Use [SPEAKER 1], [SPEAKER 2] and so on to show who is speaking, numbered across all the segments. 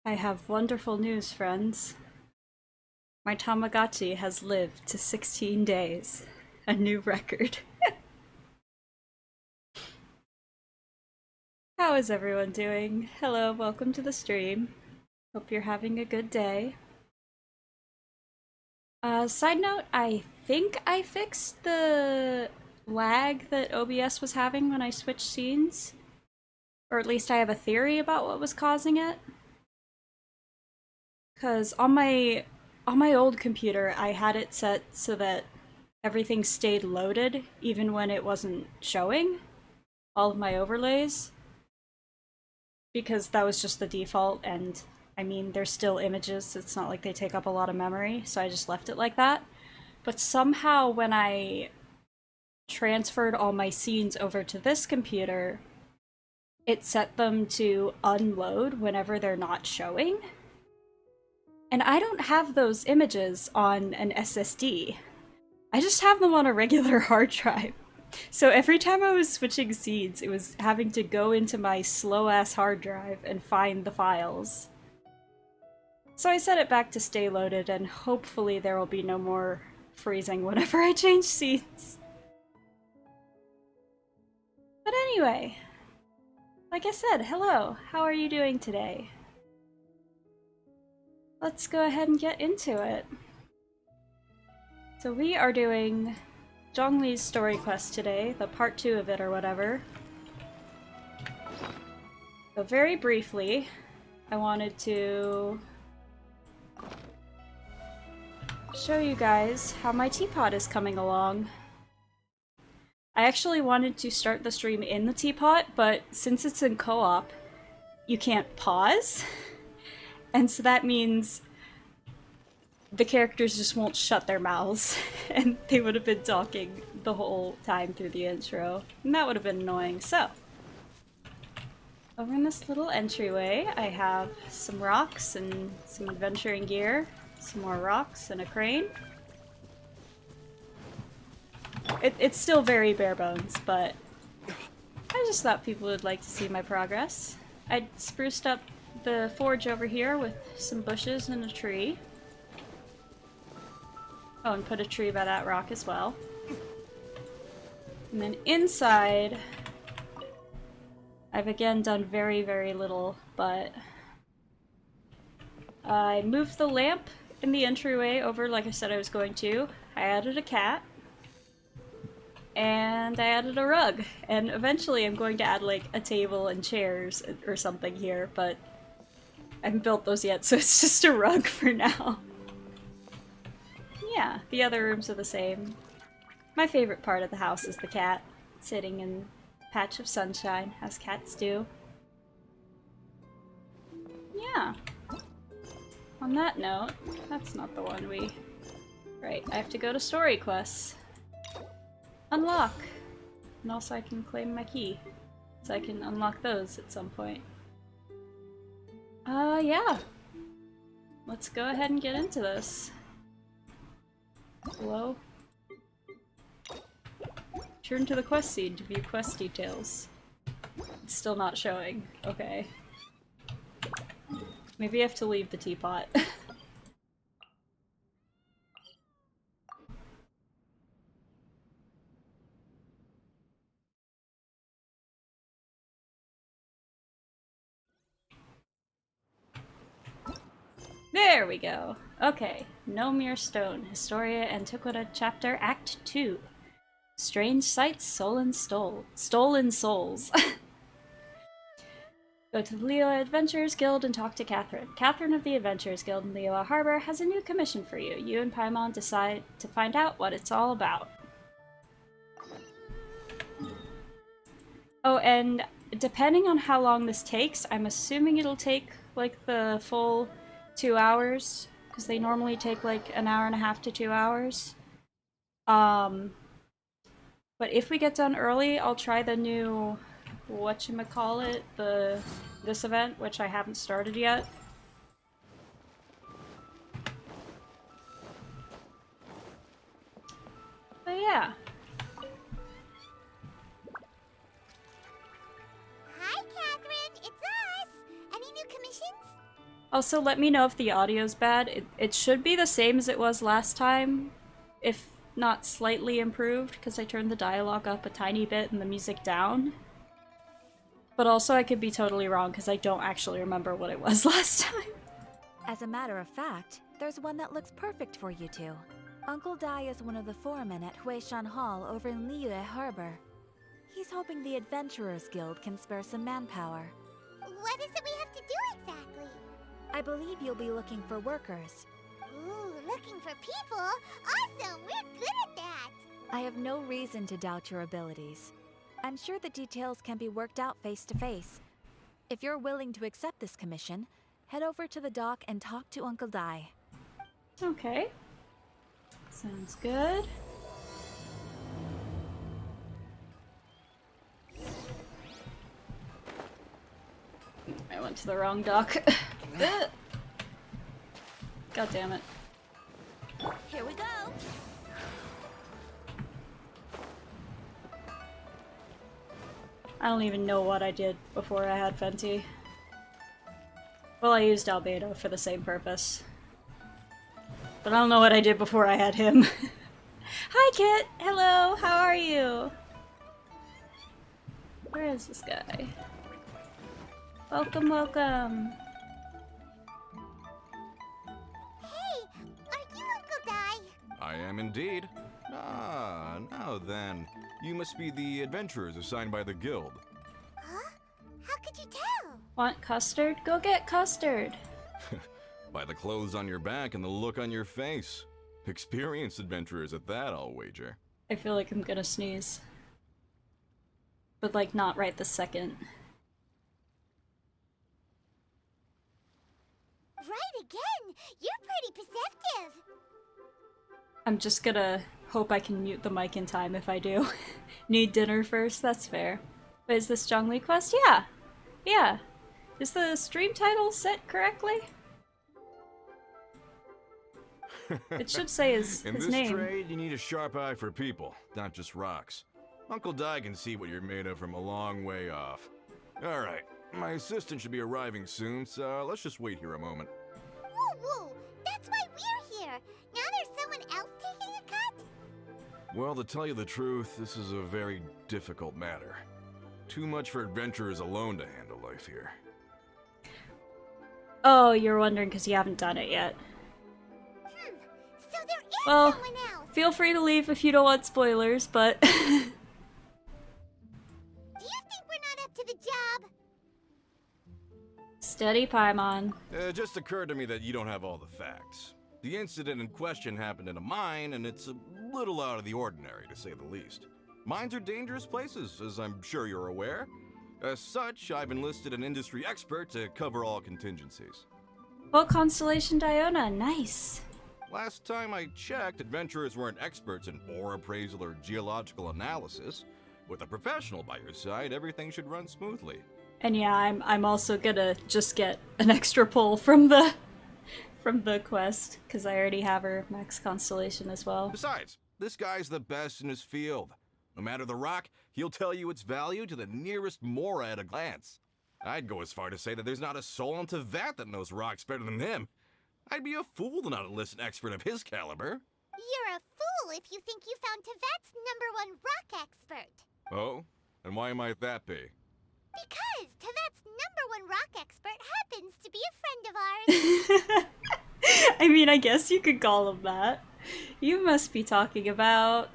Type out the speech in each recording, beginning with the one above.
[SPEAKER 1] I have wonderful news, friends. My Tamagotchi has lived to 16 days. A new record. How is everyone doing? Hello, welcome to the stream. Hope you're having a good day. Side note, I think I fixed the lag that OBS was having when I switched scenes. Or at least I have a theory about what was causing it. Because on my old computer, I had it set so that everything stayed loaded even when it wasn't showing all of my overlays, because that was just the default, and I mean, they're still images, it's not like they take up a lot of memory, so I just left it like that. But somehow when I transferred all my scenes over to this computer, it set them to unload whenever they're not showing. And I don't have those images on an SSD. I just have them on a regular hard drive. So every time I was switching scenes, it was having to go into my slow-ass hard drive and find the files. So I set it back to stay loaded, and hopefully there will be no more freezing whenever I change scenes. But anyway, like I said, hello, how are you doing today? Let's go ahead and get into it. So we are doing Zhongli's story quest today, the part 2 of it or whatever. So very briefly, I wanted to show you guys how my teapot is coming along. I actually wanted to start the stream in the teapot, but since it's in co-op, you can't pause. And so that means the characters just won't shut their mouths, and they would have been talking the whole time through the intro, and that would have been annoying. So, over in this little entryway, I have some rocks and some adventuring gear, some more rocks and a crane. It's still very bare bones, but I just thought people would like to see my progress. I spruced up the forge over here with some bushes and a tree. Oh, and put a tree by that rock as well. And then inside, I've again done very, very little, but I moved the lamp in the entryway over like I said I was going to. I added a cat. And I added a rug. And eventually I'm going to add like a table and chairs or something here, but I haven't built those yet, so it's just a rug for now. Yeah, the other rooms are the same. My favorite part of the house is the cat, sitting in a patch of sunshine, as cats do. Yeah. On that note, that's not the one we... Right, I have to go to story quests. Unlock! And also I can claim my key, so I can unlock those at some point. Yeah. Let's go ahead and get into this. Hello? Turn to the quest scene to view quest details. It's still not showing. Okay. Maybe I have to leave the teapot. There we go. Okay. No Mere Stone. Historia Antiquita Chapter Act 2. Strange Sights, Stolen Souls. Go to the Leola Adventurers Guild and talk to Catherine. Catherine of the Adventurers Guild in Leola Harbor has a new commission for you. You and Paimon decide to find out what it's all about. Oh, and depending on how long this takes, I'm assuming it'll take like the full 2 hours, because they normally take like an hour and a half to 2 hours. But if we get done early, I'll try the new, whatchamacallit, this event, which I haven't started yet. But yeah.
[SPEAKER 2] Hi, Catherine. It's us. Any new commissions?
[SPEAKER 1] Also, let me know if the audio's bad. It should be the same as it was last time, if not slightly improved, because I turned the dialogue up a tiny bit and the music down. But also I could be totally wrong, because I don't actually remember what it was last time.
[SPEAKER 2] As a matter of fact, there's one that looks perfect for you two. Uncle Dai is one of the foremen at Huishan Hall over in Liyue Harbor. He's hoping the Adventurers Guild can spare some manpower.
[SPEAKER 3] What is it we have to do exactly?
[SPEAKER 2] I believe you'll be looking for workers.
[SPEAKER 3] Ooh, looking for people? Awesome! We're good at that!
[SPEAKER 2] I have no reason to doubt your abilities. I'm sure the details can be worked out face to face. If you're willing to accept this commission, head over to the dock and talk to Uncle Dai.
[SPEAKER 1] Okay. Sounds good. I went to the wrong dock. God damn it.
[SPEAKER 2] Here we go!
[SPEAKER 1] I don't even know what I did before I had Fenty. Well, I used Albedo for the same purpose. But I don't know what I did before I had him. Hi, Kit! Hello! How are you? Where is this guy? Welcome, welcome!
[SPEAKER 3] Hey, are you Uncle Dai?
[SPEAKER 4] I am indeed. Ah, now then. You must be the adventurers assigned by the guild.
[SPEAKER 3] Huh? How could you tell?
[SPEAKER 1] Want custard? Go get custard!
[SPEAKER 4] By the clothes on your back and the look on your face. Experienced adventurers at that, I'll wager.
[SPEAKER 1] I feel like I'm gonna sneeze. But like, not right this second.
[SPEAKER 3] Right again! You're pretty perceptive!
[SPEAKER 1] I'm just gonna hope I can mute the mic in time if I do. Need dinner first? That's fair. But is this Zhongli quest? Yeah! Yeah! Is the stream title set correctly? It should say his
[SPEAKER 4] In
[SPEAKER 1] name.
[SPEAKER 4] this trade, you need a sharp eye for people, not just rocks. Uncle Dai can see what you're made of from a long way off. Alright, my assistant should be arriving soon, so let's just wait here a moment.
[SPEAKER 3] Woo woo! That's why we're here! Now there's someone else taking a cut?
[SPEAKER 4] Well, to tell you the truth, this is a very difficult matter. Too much for adventurers alone to handle life here.
[SPEAKER 1] Oh, you're wondering because you haven't done it yet.
[SPEAKER 3] So there is
[SPEAKER 1] Well,
[SPEAKER 3] someone else!
[SPEAKER 1] feel free to leave if you don't want spoilers, but...
[SPEAKER 3] Do you think we're not up to the job?
[SPEAKER 1] Steady, Paimon.
[SPEAKER 4] It just occurred to me that you don't have all the facts. The incident in question happened in a mine, and it's a little out of the ordinary, to say the least. Mines are dangerous places, as I'm sure you're aware. As such, I've enlisted an industry expert to cover all contingencies.
[SPEAKER 1] What constellation Diona? Nice.
[SPEAKER 4] Last time I checked, adventurers weren't experts in ore appraisal or geological analysis. With a professional by your side, everything should run smoothly.
[SPEAKER 1] And yeah, I'm also gonna just get an extra pull from the quest, because I already have her max constellation as well.
[SPEAKER 4] Besides, this guy's the best in his field. No matter the rock, he'll tell you its value to the nearest mora at a glance. I'd go as far to say that there's not a soul on Tevat that knows rocks better than him. I'd be a fool to not enlist an expert of his caliber.
[SPEAKER 3] You're a fool if you think you found Tevat's #1 rock expert.
[SPEAKER 4] Oh? And why might that be?
[SPEAKER 3] Because Tevat's #1 rock expert happens to be a friend of ours.
[SPEAKER 1] I mean, I guess you could call him that. You must be talking about...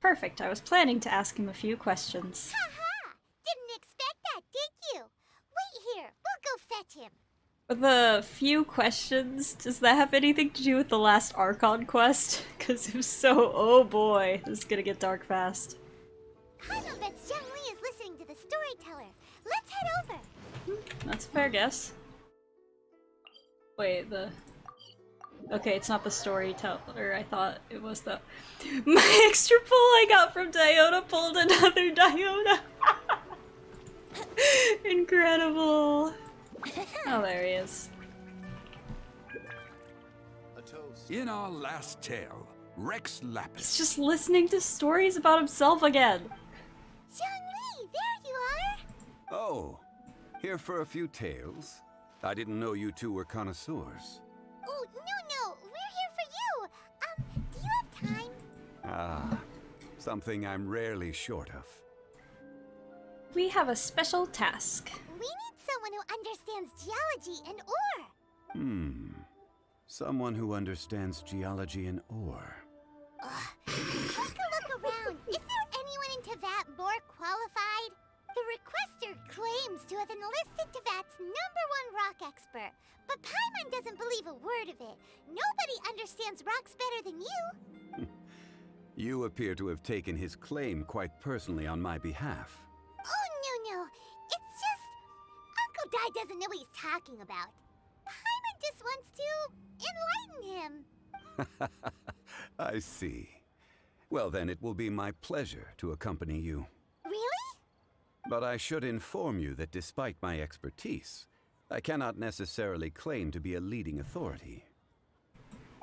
[SPEAKER 1] Perfect, I was planning to ask him a few questions.
[SPEAKER 3] Haha! Didn't expect that, did you? Wait here, we'll go fetch him.
[SPEAKER 1] The few questions, does that have anything to do with the last Archon quest? Because if so, oh boy, this is gonna get dark fast.
[SPEAKER 3] Paimon bets Zhongli is listening to the storyteller. Let's head over.
[SPEAKER 1] That's a fair guess. Wait, okay, it's not the storyteller. I thought it was the... My extra pull I got from Diona pulled another Diona! Incredible! Oh, there he is.
[SPEAKER 5] In our last tale, Rex Lapis.
[SPEAKER 1] He's just listening to stories about himself again.
[SPEAKER 3] Zhongli, there you are.
[SPEAKER 5] Oh, Here for a few tales. I didn't know you two were connoisseurs.
[SPEAKER 3] Oh, no, we're here for you. Do you have time?
[SPEAKER 5] Ah, something I'm rarely short of.
[SPEAKER 1] We have a special task.
[SPEAKER 3] We need someone who understands geology and ore.
[SPEAKER 5] Someone who understands geology and ore.
[SPEAKER 3] Take a look around. Is there anyone in Teyvat more qualified? The requester claims to have enlisted Teyvat's #1 rock expert, but Paimon doesn't believe a word of it. Nobody understands rocks better than you.
[SPEAKER 5] You appear to have taken his claim quite personally on my behalf.
[SPEAKER 3] Oh, no. It's just... Uncle Dai doesn't know what he's talking about. Paimon just wants to enlighten him.
[SPEAKER 5] I see. Well then, it will be my pleasure to accompany you.
[SPEAKER 3] Really?
[SPEAKER 5] But I should inform you that despite my expertise, I cannot necessarily claim to be a leading authority.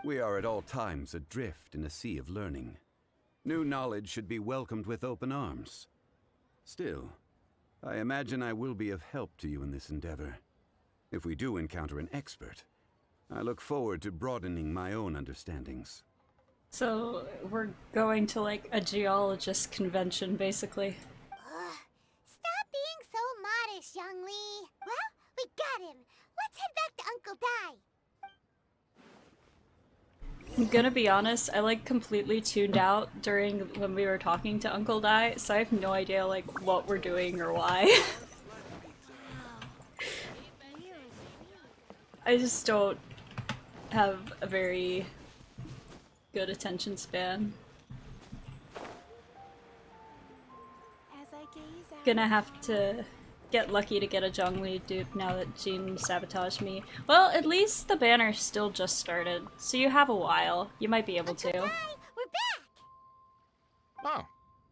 [SPEAKER 5] We are at all times adrift in a sea of learning. New knowledge should be welcomed with open arms. Still, I imagine I will be of help to you in this endeavor. If we do encounter an expert, I look forward to broadening my own understandings.
[SPEAKER 1] So we're going to like a geologist convention, basically.
[SPEAKER 3] Stop being so modest, Young Lee. Well, we got him. Let's head back to Uncle Dai.
[SPEAKER 1] I'm gonna be honest, I like completely tuned out during when we were talking to Uncle Dai, so I have no idea like what we're doing or why. I just don't have a very good attention span.
[SPEAKER 2] As I gaze out,
[SPEAKER 1] Gonna have to get lucky to get a Zhongli dupe now that Jean sabotaged me. Well, at least the banner still just started, so you have a while. You might be able to.
[SPEAKER 3] Dai, we're back.
[SPEAKER 4] Oh,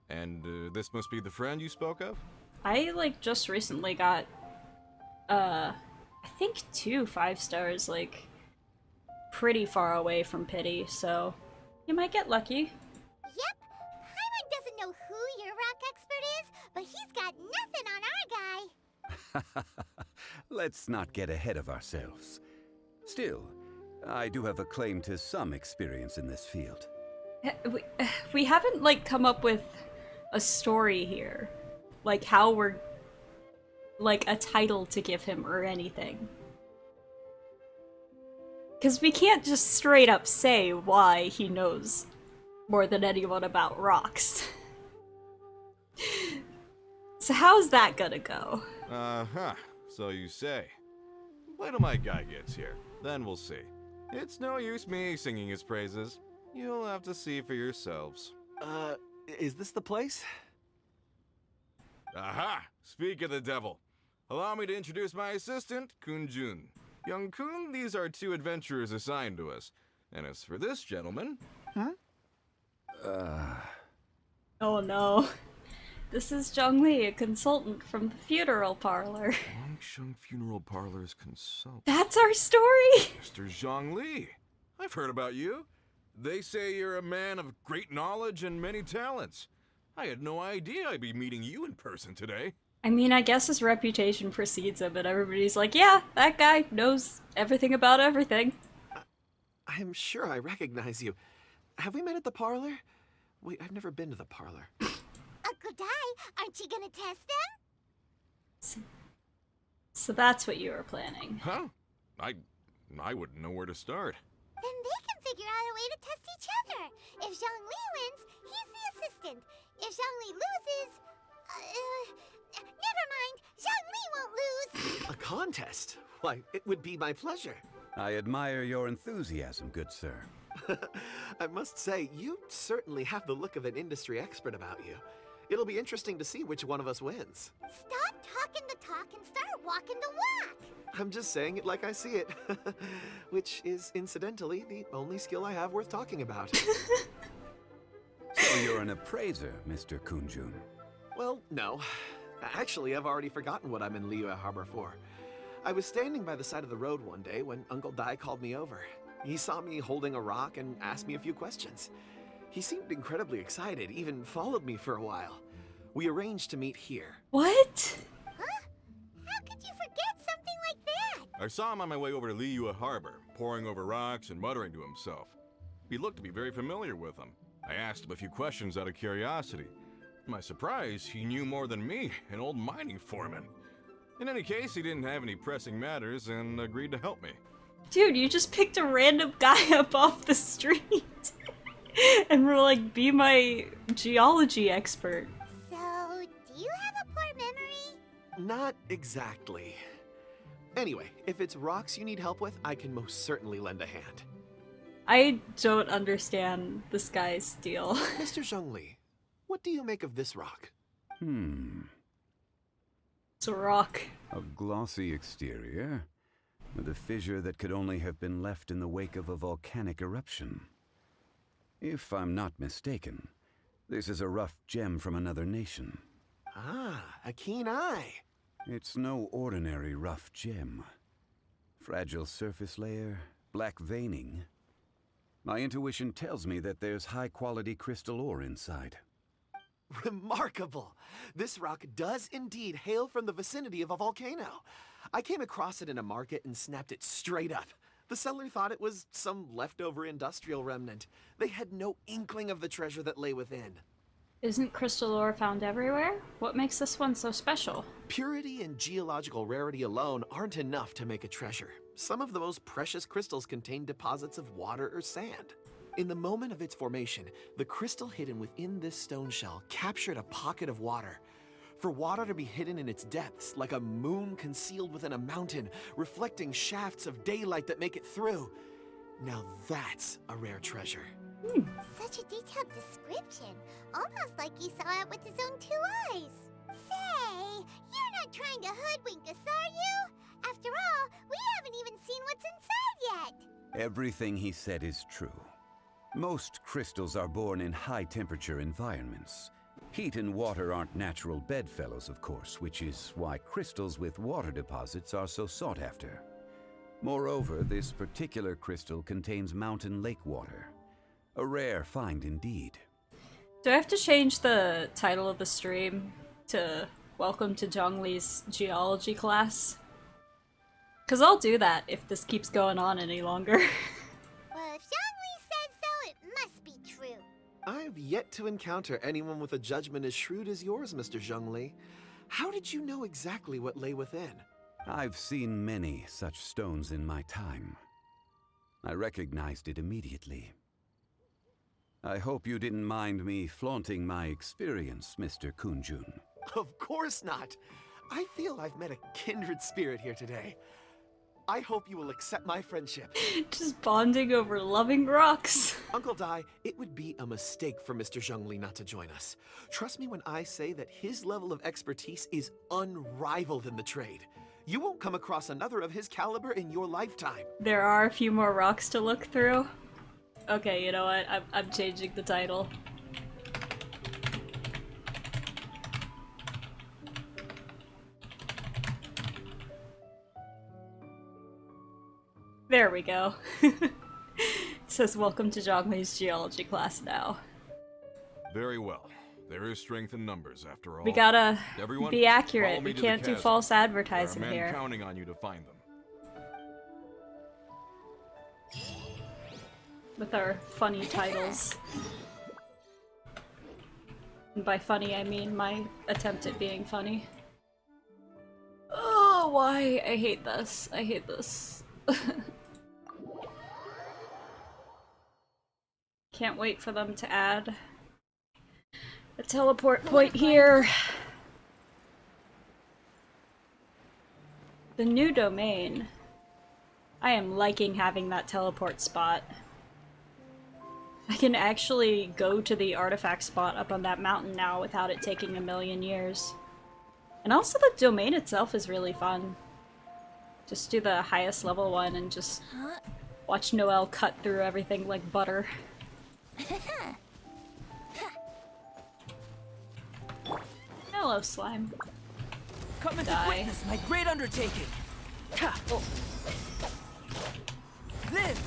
[SPEAKER 4] and this must be the friend you spoke of?
[SPEAKER 1] I like just recently got I think 2 5-stars, like pretty far away from pity, so you might get lucky.
[SPEAKER 3] Yep. Paimon doesn't know who your rock expert is, but he's got nothing on our guy.
[SPEAKER 5] Let's not get ahead of ourselves. Still, I do have a claim to some experience in this field.
[SPEAKER 1] We haven't like come up with a story here, like how we're like a title to give him or anything. Because we can't just straight up say why he knows more than anyone about rocks. So how's that gonna go?
[SPEAKER 4] Uh-huh, so you say. Wait till my guy gets here, then we'll see. It's no use me singing his praises. You'll have to see for yourselves.
[SPEAKER 6] Is this the place?
[SPEAKER 4] Aha! Speak of the devil. Allow me to introduce my assistant, Kun-jun. Young Kun, these are 2 adventurers assigned to us. And as for this gentleman...
[SPEAKER 1] Oh no. This is Zhongli, a consultant from the funeral parlor.
[SPEAKER 4] Longsheng Funeral Parlor's consultant.
[SPEAKER 1] That's our story!
[SPEAKER 4] Mr. Zhang Li. I've heard about you. They say you're a man of great knowledge and many talents. I had no idea I'd be meeting you in person today.
[SPEAKER 1] I mean, I guess his reputation precedes him, and everybody's like, yeah, that guy knows everything about everything.
[SPEAKER 6] I'm sure I recognize you. Have we met at the parlor? Wait, I've never been to the parlor.
[SPEAKER 3] Uncle Dai, aren't you gonna test them?
[SPEAKER 1] So that's what you were planning.
[SPEAKER 4] Huh? I wouldn't know where to start.
[SPEAKER 3] Then they can figure out a way to test each other. If Zhang Li wins, he's the assistant. If Zhang Li loses... never mind. Zhang Li won't lose.
[SPEAKER 6] A contest? Why, it would be my pleasure.
[SPEAKER 5] I admire your enthusiasm, good sir.
[SPEAKER 6] I must say, you certainly have the look of an industry expert about you. It'll be interesting to see which one of us wins.
[SPEAKER 3] Stop talking the talk and start walking the walk.
[SPEAKER 6] I'm just saying it like I see it. Which is, incidentally, the only skill I have worth talking about.
[SPEAKER 5] So you're an appraiser, Mr. Kun-jun.
[SPEAKER 6] Well, no. Actually, I've already forgotten what I'm in Liyue Harbor for. I was standing by the side of the road one day when Uncle Dai called me over. He saw me holding a rock and asked me a few questions. He seemed incredibly excited, even followed me for a while. We arranged to meet here.
[SPEAKER 1] What?
[SPEAKER 3] Huh? How could you
[SPEAKER 4] I saw him on my way over to Liyue Harbor, poring over rocks and muttering to himself. He looked to be very familiar with them. I asked him a few questions out of curiosity. To my surprise, he knew more than me, an old mining foreman. In any case, he didn't have any pressing matters and agreed to help me.
[SPEAKER 1] Dude, you just picked a random guy up off the street and were like, be my geology expert.
[SPEAKER 3] So, do you have a poor memory?
[SPEAKER 6] Not exactly. Anyway, if it's rocks you need help with, I can most certainly lend a hand.
[SPEAKER 1] I don't understand this guy's deal.
[SPEAKER 6] Mr. Zhongli, what do you make of this rock?
[SPEAKER 1] It's a rock.
[SPEAKER 5] A glossy exterior, with a fissure that could only have been left in the wake of a volcanic eruption. If I'm not mistaken, this is a rough gem from another nation.
[SPEAKER 6] Ah, a keen eye.
[SPEAKER 5] It's no ordinary rough gem. Fragile surface layer, black veining. My intuition tells me that there's high-quality crystal ore inside.
[SPEAKER 6] Remarkable! This rock does indeed hail from the vicinity of a volcano. I came across it in a market and snapped it straight up. The seller thought it was some leftover industrial remnant. They had no inkling of the treasure that lay within.
[SPEAKER 1] Isn't crystal ore found everywhere? What makes this one so special?
[SPEAKER 6] Purity and geological rarity alone aren't enough to make a treasure. Some of the most precious crystals contain deposits of water or sand. In the moment of its formation, the crystal hidden within this stone shell captured a pocket of water. For water to be hidden in its depths, like a moon concealed within a mountain, reflecting shafts of daylight that make it through. Now that's a rare treasure.
[SPEAKER 3] Such a detailed description. Almost like he saw it with his own 2 eyes. Say, you're not trying to hoodwink us, are you? After all, we haven't even seen what's inside yet.
[SPEAKER 5] Everything he said is true. Most crystals are born in high-temperature environments. Heat and water aren't natural bedfellows, of course, which is why crystals with water deposits are so sought after. Moreover, this particular crystal contains mountain lake water. A rare find indeed.
[SPEAKER 1] Do I have to change the title of the stream to Welcome to Zhongli's geology class? Because I'll do that if this keeps going on any longer.
[SPEAKER 3] Well, if Zhongli says so, it must be true.
[SPEAKER 6] I've yet to encounter anyone with a judgment as shrewd as yours, Mr. Zhongli. How did you know exactly what lay within?
[SPEAKER 5] I've seen many such stones in my time. I recognized it immediately. I hope you didn't mind me flaunting my experience, Mr. Kunjun.
[SPEAKER 6] Of course not. I feel I've met a kindred spirit here today. I hope you will accept my friendship.
[SPEAKER 1] Just bonding over loving rocks.
[SPEAKER 6] Uncle Dai, it would be a mistake for Mr. Zhongli not to join us. Trust me when I say that his level of expertise is unrivaled in the trade. You won't come across another of his caliber in your lifetime.
[SPEAKER 1] There are a few more rocks to look through. Okay, you know what? I'm changing the title. There we go. It says welcome to Zhongli's geology class now.
[SPEAKER 4] Very well. There is strength in numbers, after all.
[SPEAKER 1] We gotta
[SPEAKER 4] Everyone,
[SPEAKER 1] be accurate.
[SPEAKER 4] follow me
[SPEAKER 1] We
[SPEAKER 4] to the
[SPEAKER 1] can't do
[SPEAKER 4] chasm.
[SPEAKER 1] false
[SPEAKER 4] There are
[SPEAKER 1] advertising
[SPEAKER 4] men
[SPEAKER 1] here.
[SPEAKER 4] counting on you to find them.
[SPEAKER 1] With our funny titles. And by funny, I mean my attempt at being funny. Oh, why? I hate this. I hate this. Can't wait for them to add a teleport point here. The new domain. I am liking having that teleport spot. I can actually go to the artifact spot up on that mountain now without it taking a million years. And also the domain itself is really fun. Just do the highest level one and just watch Noelle cut through everything like butter. Hello, slime.
[SPEAKER 7] Come and
[SPEAKER 1] Die.
[SPEAKER 7] witness my great undertaking. Ha!
[SPEAKER 1] Oh.
[SPEAKER 7] Live!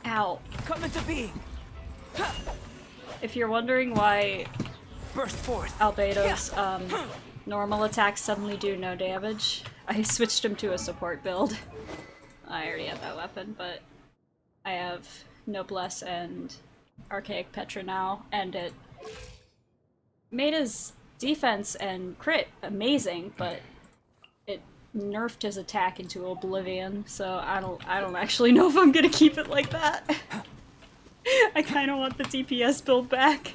[SPEAKER 1] Ow.
[SPEAKER 7] Come into being.
[SPEAKER 1] If you're wondering why
[SPEAKER 7] Burst forth.
[SPEAKER 1] Albedo's normal attacks suddenly do no damage. I switched him to a support build. I already have that weapon, but I have Noblesse and Archaic Petra now, and it made his defense and crit amazing, but it nerfed his attack into oblivion, so I don't actually know if I'm gonna keep it like that. I kinda want the DPS build back.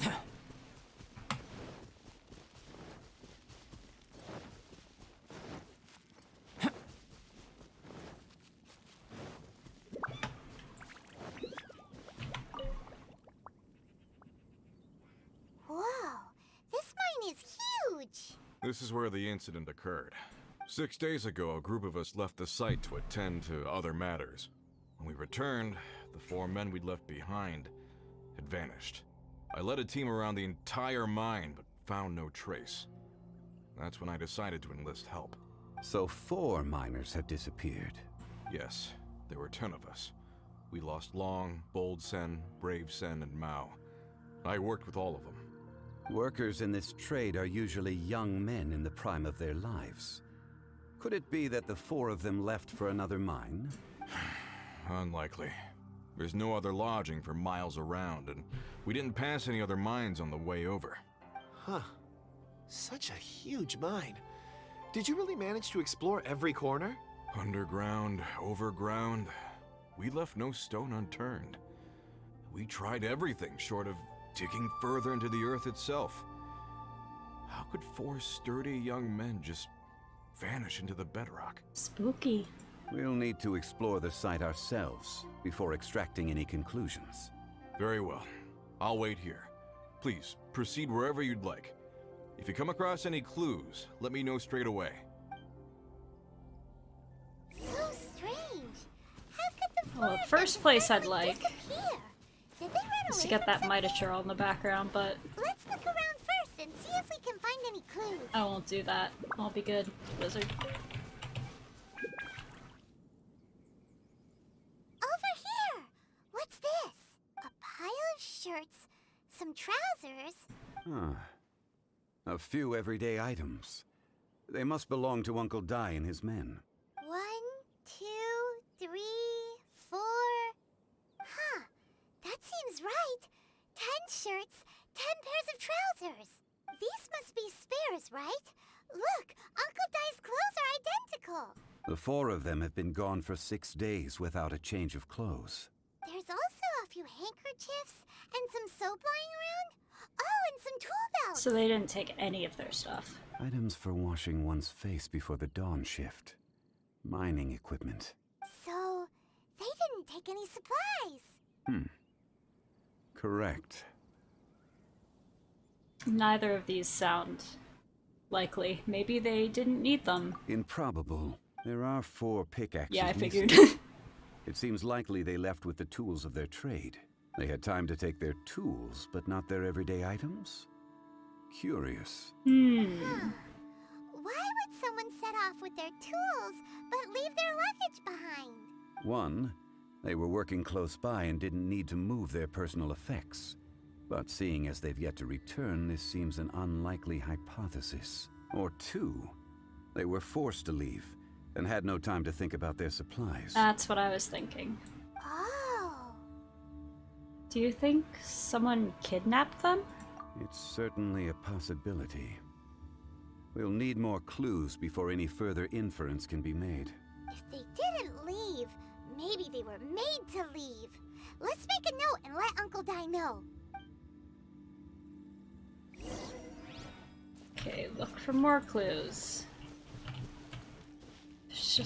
[SPEAKER 3] Whoa, this mine is huge!
[SPEAKER 4] This is where the incident occurred. 6 days ago, a group of us left the site to attend to other matters. When we returned, the 4 men we'd left behind had vanished. I led a team around the entire mine, but found no trace. That's when I decided to enlist help.
[SPEAKER 5] So 4 miners have disappeared.
[SPEAKER 4] Yes, there were 10 of us. We lost Long, Bold Sen, Brave Sen, and Mao. I worked with all of them.
[SPEAKER 5] Workers in this trade are usually young men in the prime of their lives. Could it be that the 4 of them left for another mine?
[SPEAKER 4] Unlikely. There's no other lodging for miles around, and we didn't pass any other mines on the way over.
[SPEAKER 6] Huh. Such a huge mine. Did you really manage to explore every corner?
[SPEAKER 4] Underground, overground, we left no stone unturned. We tried everything short of digging further into the earth itself. How could 4 sturdy young men just vanish into the bedrock?
[SPEAKER 1] Spooky.
[SPEAKER 5] We'll need to explore the site ourselves before extracting any conclusions.
[SPEAKER 4] Very well. I'll wait here. Please, proceed wherever you'd like. If you come across any clues, let me know straight away.
[SPEAKER 3] So strange. How could the
[SPEAKER 1] Well,
[SPEAKER 3] four of
[SPEAKER 1] first
[SPEAKER 3] them
[SPEAKER 1] place I'd
[SPEAKER 3] suddenly
[SPEAKER 1] like
[SPEAKER 3] disappear? Did they run
[SPEAKER 1] is to
[SPEAKER 3] away
[SPEAKER 1] get
[SPEAKER 3] from
[SPEAKER 1] that
[SPEAKER 3] something?
[SPEAKER 1] Mitochurl in the background, but
[SPEAKER 3] Let's look around first and see if we can find any clues.
[SPEAKER 1] I won't do that. I'll be good, wizard.
[SPEAKER 3] Over here! What's this? A pile of shirts, some trousers.
[SPEAKER 5] Huh. A few everyday items. They must belong to Uncle Dai and his men.
[SPEAKER 3] 1, 2, 3, 4. Huh. That seems right. 10 shirts, 10 pairs of trousers. These must be spares, right? Look, Uncle Dai's clothes are identical.
[SPEAKER 5] The 4 of them have been gone for 6 days without a change of clothes.
[SPEAKER 3] There's also a few handkerchiefs and some soap lying around. Oh, and some tool belts.
[SPEAKER 1] So they didn't take any of their stuff.
[SPEAKER 5] Items for washing one's face before the dawn shift. Mining equipment.
[SPEAKER 3] So, they didn't take any supplies.
[SPEAKER 5] Correct.
[SPEAKER 1] Neither of these sound likely. Maybe they didn't need them.
[SPEAKER 5] Improbable. There are 4 pickaxes
[SPEAKER 1] Yeah, I
[SPEAKER 5] missing.
[SPEAKER 1] figured.
[SPEAKER 5] It seems likely they left with the tools of their trade. They had time to take their tools, but not their everyday items? Curious.
[SPEAKER 3] Why would someone set off with their tools, but leave their luggage behind?
[SPEAKER 5] 1, they were working close by and didn't need to move their personal effects. But seeing as they've yet to return, this seems an unlikely hypothesis. Or 2, they were forced to leave and had no time to think about their supplies.
[SPEAKER 1] That's what I was thinking.
[SPEAKER 3] Oh.
[SPEAKER 1] Do you think someone kidnapped them?
[SPEAKER 5] It's certainly a possibility. We'll need more clues before any further inference can be made.
[SPEAKER 3] If they didn't leave, maybe they were made to leave. Let's make a note and let Uncle Dai know.
[SPEAKER 1] Okay, look for more clues. There's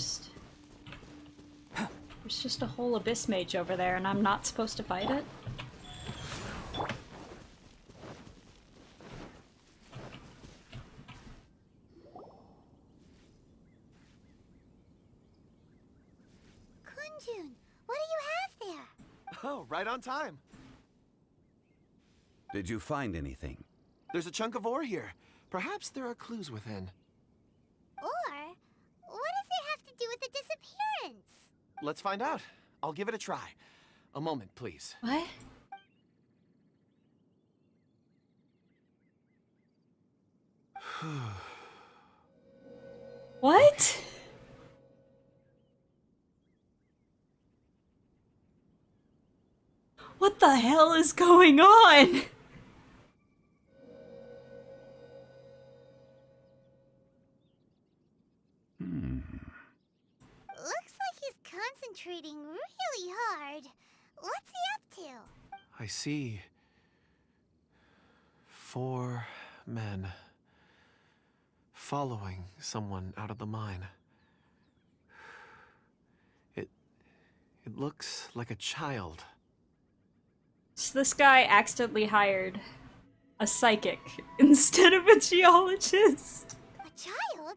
[SPEAKER 1] just a whole abyss mage over there, and I'm not supposed to fight it?
[SPEAKER 3] Kunjun, what do you have there?
[SPEAKER 6] Oh, right on time.
[SPEAKER 5] Did you find anything?
[SPEAKER 6] There's a chunk of ore here. Perhaps there are clues within.
[SPEAKER 3] Or, what does it have to do with the disappearance?
[SPEAKER 6] Let's find out. I'll give it a try. A moment, please.
[SPEAKER 1] What? What? What the hell is going on?
[SPEAKER 3] Looks like he's concentrating really hard. What's he up to?
[SPEAKER 6] I see 4 men following someone out of the mine. It looks like a child.
[SPEAKER 1] So this guy accidentally hired a psychic instead of a geologist.
[SPEAKER 3] A child?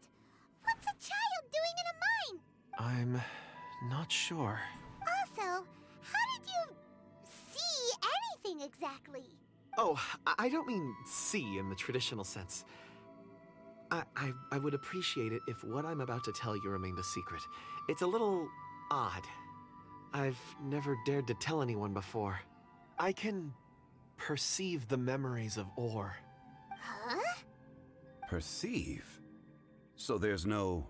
[SPEAKER 3] What's a child doing in a mine?
[SPEAKER 6] I'm not sure.
[SPEAKER 3] Also, how did you see anything exactly?
[SPEAKER 6] Oh, I don't mean see in the traditional sense. I would appreciate it if what I'm about to tell you remained a secret. It's a little odd. I've never dared to tell anyone before. I can perceive the memories of ore.
[SPEAKER 3] Huh?
[SPEAKER 5] Perceive? So there's no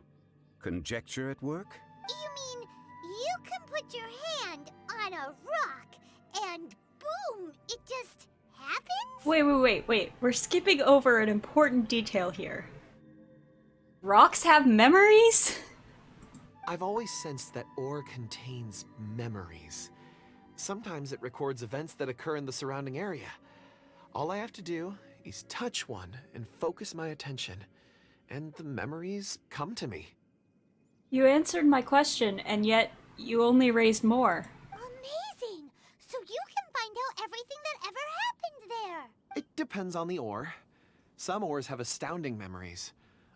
[SPEAKER 5] conjecture at work?
[SPEAKER 3] You mean you can put your hand on a rock and boom, it just happens?
[SPEAKER 1] Wait. We're skipping over an important detail here. Rocks have memories?
[SPEAKER 6] I've always sensed that ore contains memories. Sometimes it records events that occur in the surrounding area. All I have to do is touch one and focus my attention, and the memories come to me.
[SPEAKER 1] You answered my question, and yet you only raised more.
[SPEAKER 3] Amazing! So you can find out everything that ever happened there.
[SPEAKER 6] It depends on the ore. Some ores have astounding memories.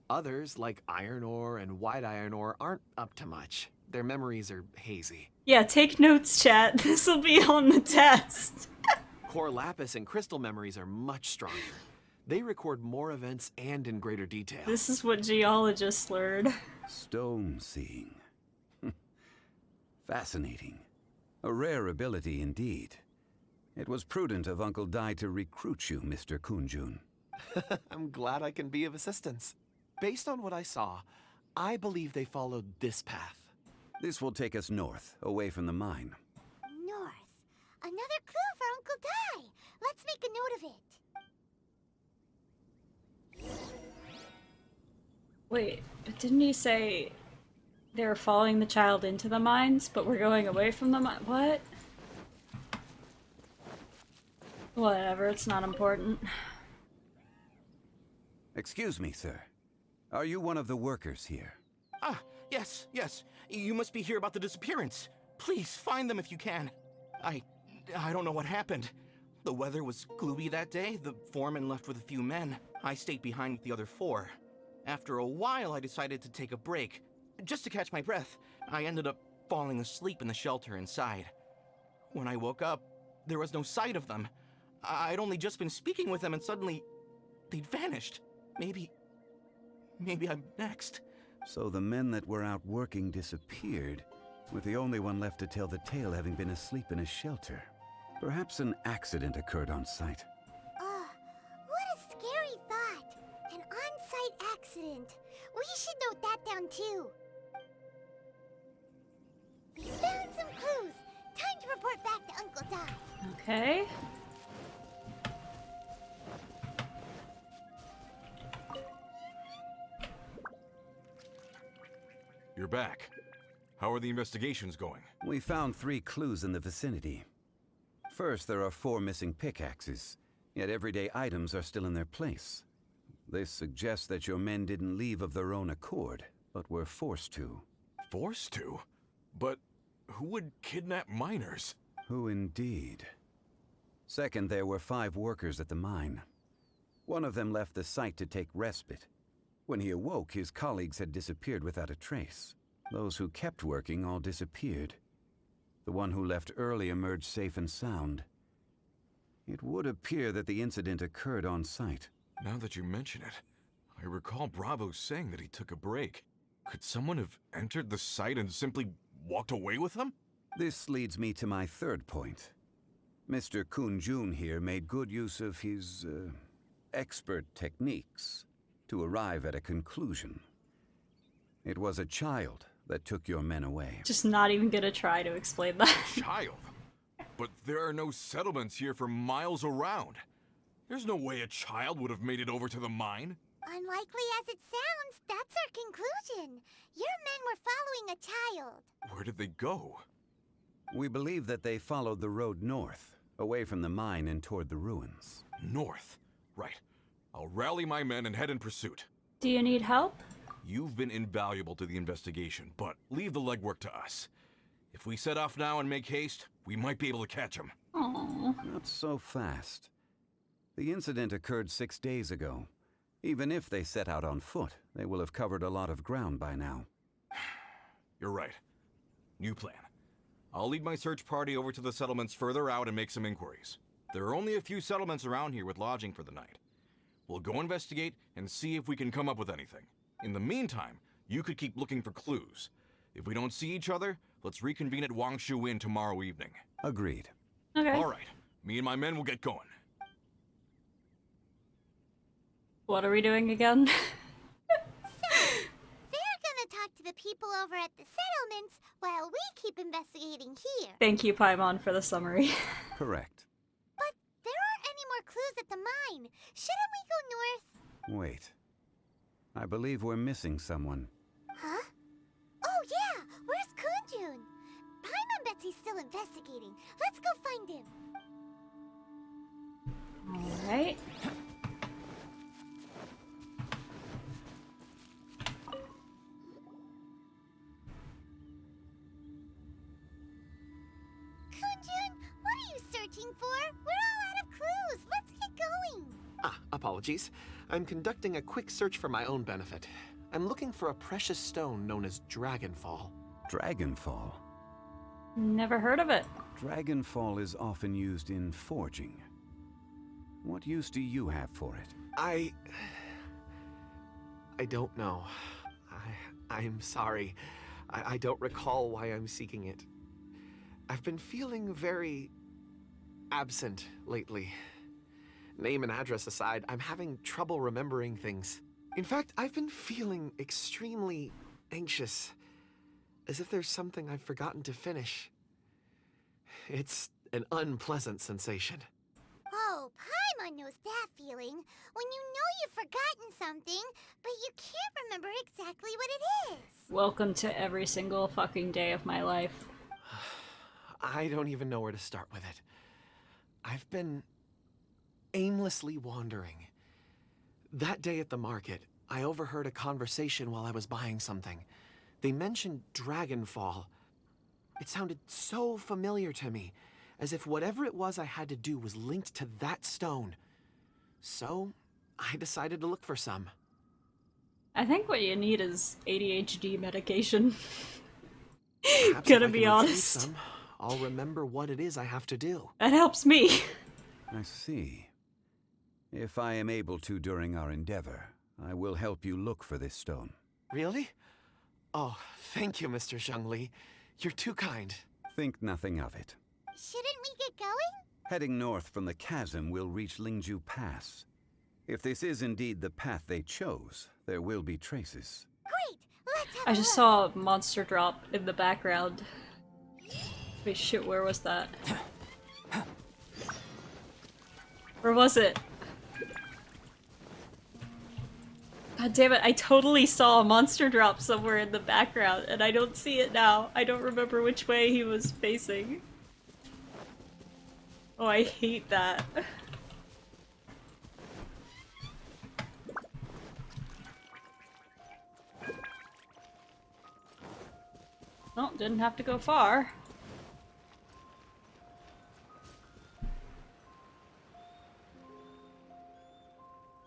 [SPEAKER 6] Others, like iron ore and white iron ore, aren't up to much. Their memories are hazy.
[SPEAKER 1] Yeah, take notes, chat. This'll be on the test.
[SPEAKER 6] Core lapis and crystal memories are much stronger. They record more events and in greater detail.
[SPEAKER 1] This is what geologists learn.
[SPEAKER 5] Stone seeing. Fascinating. A rare ability indeed. It was prudent of Uncle Dai to recruit you, Mr. Kunjun.
[SPEAKER 6] I'm glad I can be of assistance. Based on what I saw, I believe they followed this path.
[SPEAKER 5] This will take us north, away from the mine.
[SPEAKER 3] North. Another clue for Uncle Dai. Let's make a note of it.
[SPEAKER 1] Wait, but didn't he say they were following the child into the mines, but we're going away from the mine? What? Whatever, it's not important.
[SPEAKER 5] Excuse me, sir. Are you one of the workers here?
[SPEAKER 8] Ah, yes. You must be here about the disappearance. Please, find them if you can. I don't know what happened. The weather was gloomy that day. The foreman left with a few men. I stayed behind with the other 4. After a while, I decided to take a break, just to catch my breath. I ended up falling asleep in the shelter inside. When I woke up, there was no sight of them. I'd only just been speaking with them and suddenly they'd vanished. Maybe I'm next.
[SPEAKER 5] So the men that were out working disappeared, with the only one left to tell the tale having been asleep in a shelter. Perhaps an accident occurred on site.
[SPEAKER 3] What a scary thought. An on-site accident. We should note that down too. We found some clues. Time to report back to Uncle Dai.
[SPEAKER 1] Okay.
[SPEAKER 4] You're back. How are the investigations going?
[SPEAKER 5] We found 3 clues in the vicinity. First, there are 4 missing pickaxes, yet everyday items are still in their place. This suggests that your men didn't leave of their own accord, but were forced to.
[SPEAKER 4] Forced to? But who would kidnap miners?
[SPEAKER 5] Who indeed? Second, there were 5 workers at the mine. One of them left the site to take respite. When he awoke, his colleagues had disappeared without a trace. Those who kept working all disappeared. The one who left early emerged safe and sound. It would appear that the incident occurred on site.
[SPEAKER 4] Now that you mention it, I recall Bravo saying that he took a break. Could someone have entered the site and simply walked away with them?
[SPEAKER 5] This leads me to my third point. Mr. Kunjun here made good use of his, expert techniques to arrive at a conclusion. It was a child that took your men away.
[SPEAKER 1] Just not even gonna try to explain that.
[SPEAKER 4] Child? But there are no settlements here for miles around. There's no way a child would have made it over to the mine.
[SPEAKER 3] Unlikely as it sounds, that's our conclusion. Your men were following a child.
[SPEAKER 4] Where did they go?
[SPEAKER 5] We believe that they followed the road north, away from the mine and toward the ruins.
[SPEAKER 4] North. Right. I'll rally my men and head in pursuit.
[SPEAKER 1] Do you need help?
[SPEAKER 4] You've been invaluable to the investigation, but leave the legwork to us. If we set off now and make haste, we might be able to catch them.
[SPEAKER 1] Aww.
[SPEAKER 5] Not so fast. The incident occurred 6 days ago. Even if they set out on foot, they will have covered a lot of ground by now.
[SPEAKER 4] You're right. New plan. I'll lead my search party over to the settlements further out and make some inquiries. There are only a few settlements around here with lodging for the night. We'll go investigate and see if we can come up with anything. In the meantime, you could keep looking for clues. If we don't see each other, let's reconvene at Wangshu Inn tomorrow evening.
[SPEAKER 5] Agreed.
[SPEAKER 1] Okay.
[SPEAKER 4] All right. Me and my men will get going.
[SPEAKER 1] What are we doing again?
[SPEAKER 3] They're gonna talk to the people over at the settlements while we keep investigating here.
[SPEAKER 1] Thank you, Paimon, for the summary.
[SPEAKER 5] Correct.
[SPEAKER 3] But there aren't any more clues at the mine. Shouldn't we go north?
[SPEAKER 5] Wait. I believe we're missing someone.
[SPEAKER 3] Huh? Oh yeah! Where's Kunjun? Paimon bets he's still investigating. Let's go find him.
[SPEAKER 1] Alright.
[SPEAKER 3] Kunjun, what are you searching for? We're all out of clues. Let's get going.
[SPEAKER 6] Ah, apologies. I'm conducting a quick search for my own benefit. I'm looking for a precious stone known as Dragonfall.
[SPEAKER 5] Dragonfall.
[SPEAKER 1] Never heard of it.
[SPEAKER 5] Dragonfall is often used in forging. What use do you have for it?
[SPEAKER 6] I don't know. I'm sorry. I don't recall why I'm seeking it. I've been feeling very absent lately. Name and address aside, I'm having trouble remembering things. In fact, I've been feeling extremely anxious, as if there's something I've forgotten to finish. It's an unpleasant sensation.
[SPEAKER 3] Oh, Paimon knows that feeling. When you know you've forgotten something, but you can't remember exactly what it is.
[SPEAKER 1] Welcome to every single fucking day of my life.
[SPEAKER 6] I don't even know where to start with it. I've been aimlessly wandering. That day at the market, I overheard a conversation while I was buying something. They mentioned Dragonfall. It sounded so familiar to me, as if whatever it was I had to do was linked to that stone. So, I decided to look for some.
[SPEAKER 1] I think what you need is ADHD medication.
[SPEAKER 6] Perhaps
[SPEAKER 1] Gonna
[SPEAKER 6] if I
[SPEAKER 1] be
[SPEAKER 6] can retrieve
[SPEAKER 1] honest.
[SPEAKER 6] some, I'll remember what it is I have to do.
[SPEAKER 1] That helps me.
[SPEAKER 5] I see. If I am able to during our endeavor, I will help you look for this stone.
[SPEAKER 6] Really? Oh, thank you, Mr. Zhengli. You're too kind.
[SPEAKER 5] Think nothing of it.
[SPEAKER 3] Shouldn't we get going?
[SPEAKER 5] Heading north from the chasm, we'll reach Lingju Pass. If this is indeed the path they chose, there will be traces.
[SPEAKER 3] Great, let's have
[SPEAKER 1] I
[SPEAKER 3] a
[SPEAKER 1] just
[SPEAKER 3] look.
[SPEAKER 1] saw a monster drop in the background. Wait, shit, where was that? Where was it? God damn it, I totally saw a monster drop somewhere in the background, and I don't see it now. I don't remember which way he was facing. Oh, I hate that. Well, didn't have to go far.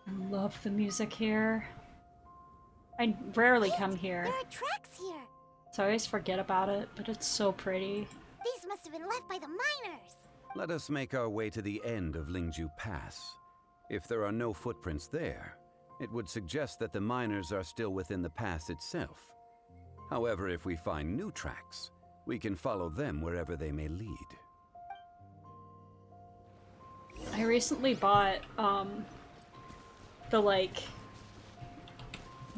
[SPEAKER 1] I love the music here. I rarely come here,
[SPEAKER 3] There are tracks here.
[SPEAKER 1] so I always forget about it, but it's so pretty.
[SPEAKER 3] These must have been left by the miners.
[SPEAKER 5] Let us make our way to the end of Lingju Pass. If there are no footprints there, it would suggest that the miners are still within the pass itself. However, if we find new tracks, we can follow them wherever they may lead.
[SPEAKER 1] I recently bought, the, like,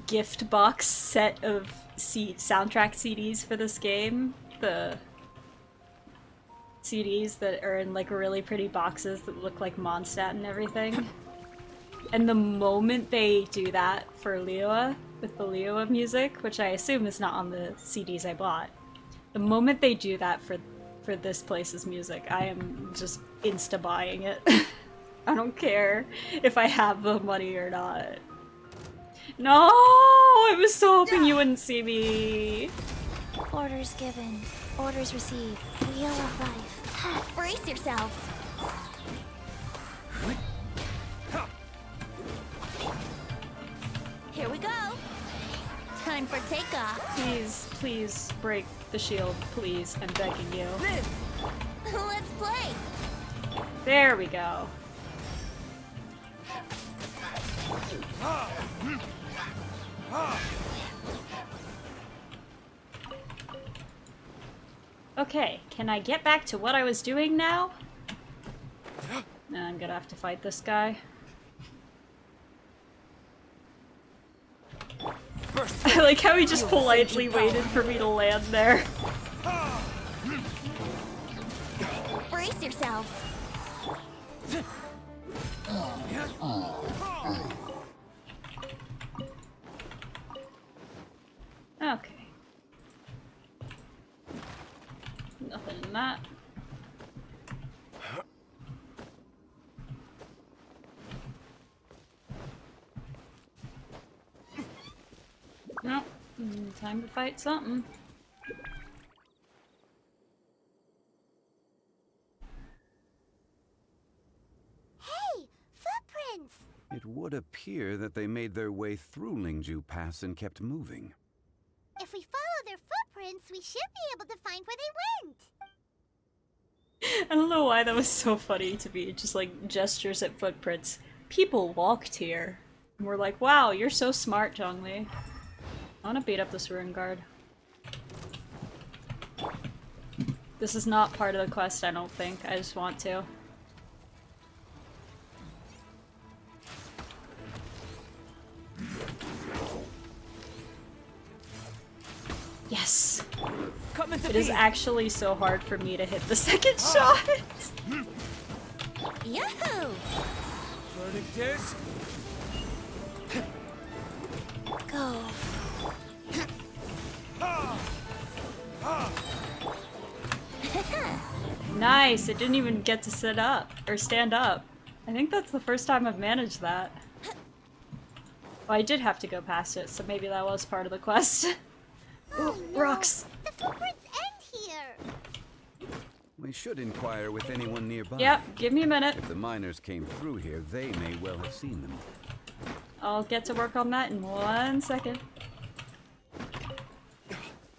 [SPEAKER 1] gift box set of soundtrack CDs for this game. The CDs that are in like really pretty boxes that look like Mondstadt and everything. And the moment they do that for Liyue, with the Liyue music, which I assume is not on the CDs I bought, the moment they do that for this place's music, I am just insta-buying it. I don't care if I have the money or not. No! I was so hoping you wouldn't see me!
[SPEAKER 3] Orders given. Orders received. Wheel of life. Brace yourselves. Here we go. Time for takeoff.
[SPEAKER 1] Please, please break the shield, please. I'm begging you.
[SPEAKER 3] Let's play.
[SPEAKER 1] There we go. Okay, can I get back to what I was doing now? I'm gonna have to fight this guy. I like how he just politely waited for me to land there.
[SPEAKER 3] Brace yourselves.
[SPEAKER 1] Okay. Nothing in that. Nope. Time to fight something.
[SPEAKER 3] Hey, footprints.
[SPEAKER 5] It would appear that they made their way through Lingju Pass and kept moving.
[SPEAKER 3] If we follow their footprints, we should be able to find where they went.
[SPEAKER 1] I don't know why that was so funny to me. Just like gestures at footprints. People walked here. And we're like, wow, you're so smart, Zhongli. I wanna beat up this ruin guard. This is not part of the quest, I don't think. I just want to. Yes! It is actually so hard for me to hit the second shot!
[SPEAKER 3] Yahoo!
[SPEAKER 7] Verdict is...
[SPEAKER 3] Go.
[SPEAKER 1] Nice! It didn't even get to sit up. Or stand up. I think that's the first time I've managed that. Well, I did have to go past it, so maybe that was part of the quest.
[SPEAKER 3] Oh,
[SPEAKER 1] Ooh,
[SPEAKER 3] no.
[SPEAKER 1] rocks!
[SPEAKER 3] The footprints end here.
[SPEAKER 5] We should inquire with anyone nearby.
[SPEAKER 1] Yep, give me a minute.
[SPEAKER 5] If the miners came through here, they may well have seen them.
[SPEAKER 1] I'll get to work on that in 1 second.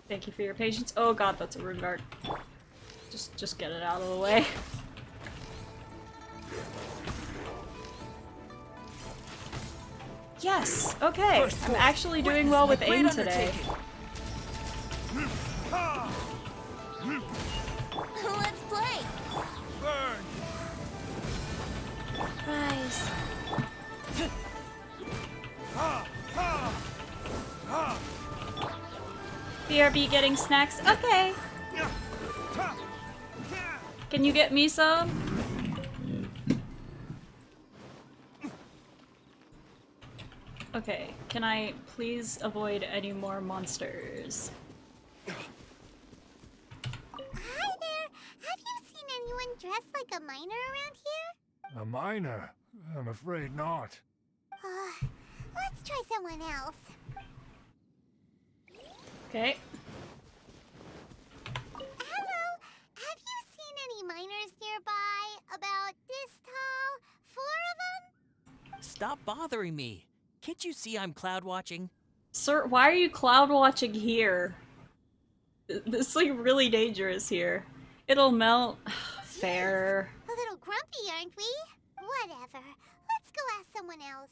[SPEAKER 1] Thank you for your patience. Oh god, that's a rune guard. Just get it out of the way. Yes! Okay! I'm actually doing well with aim today.
[SPEAKER 3] Let's play.
[SPEAKER 7] Burn!
[SPEAKER 3] Rise.
[SPEAKER 1] BRB getting snacks? Okay! Can you get me some? Okay, can I please avoid any more monsters?
[SPEAKER 3] Hi there. Have you seen anyone dressed like a miner around here?
[SPEAKER 9] A miner? I'm afraid not.
[SPEAKER 3] Let's try someone else.
[SPEAKER 1] Okay.
[SPEAKER 3] Hello. Have you seen any miners nearby? About this tall? 4 of them?
[SPEAKER 7] Stop bothering me. Can't you see I'm cloud watching?
[SPEAKER 1] Sir, why are you cloud watching here? This is like really dangerous here. It'll melt. Fair.
[SPEAKER 3] A little grumpy, aren't we? Whatever. Let's go ask someone else.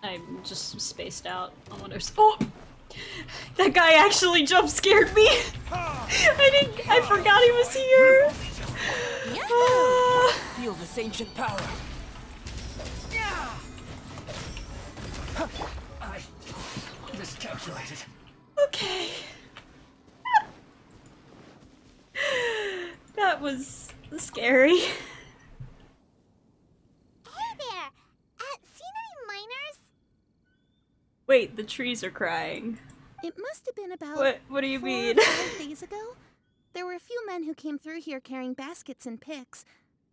[SPEAKER 1] I'm just spaced out on what there's. Oh! That guy actually jump scared me. I forgot he was here.
[SPEAKER 7] Feel this ancient power.
[SPEAKER 9] I miscalculated.
[SPEAKER 1] Okay. That was scary.
[SPEAKER 3] Hey there! Seen any miners?
[SPEAKER 1] Wait, the trees are crying.
[SPEAKER 10] It must have been about
[SPEAKER 1] What do you
[SPEAKER 10] 4
[SPEAKER 1] mean?
[SPEAKER 10] or 5 days ago. There were a few men who came through here carrying baskets and picks.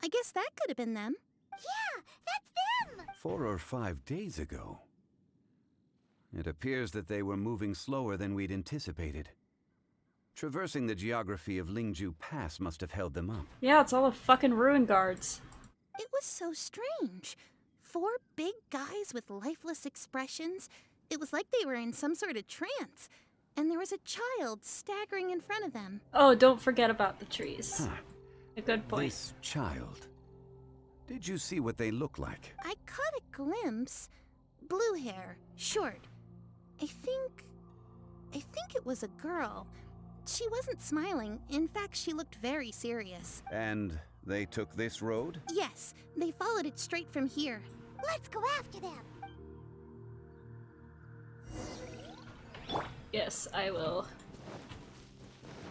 [SPEAKER 10] I guess that could have been them.
[SPEAKER 3] Yeah, that's them!
[SPEAKER 5] 4 or 5 days ago. It appears that they were moving slower than we'd anticipated. Traversing the geography of Lingju Pass must have held them up.
[SPEAKER 1] Yeah, it's all the fucking ruin guards.
[SPEAKER 10] It was so strange. 4 big guys with lifeless expressions. It was like they were in some sort of trance. And there was a child staggering in front of them.
[SPEAKER 1] Oh, don't forget about the trees.
[SPEAKER 5] Huh.
[SPEAKER 1] A good point.
[SPEAKER 5] This child. Did you see what they look like?
[SPEAKER 10] I caught a glimpse. Blue hair, short. I think it was a girl. She wasn't smiling. In fact, she looked very serious.
[SPEAKER 5] And they took this road?
[SPEAKER 10] Yes, they followed it straight from here.
[SPEAKER 3] Let's go after them!
[SPEAKER 1] Yes, I will.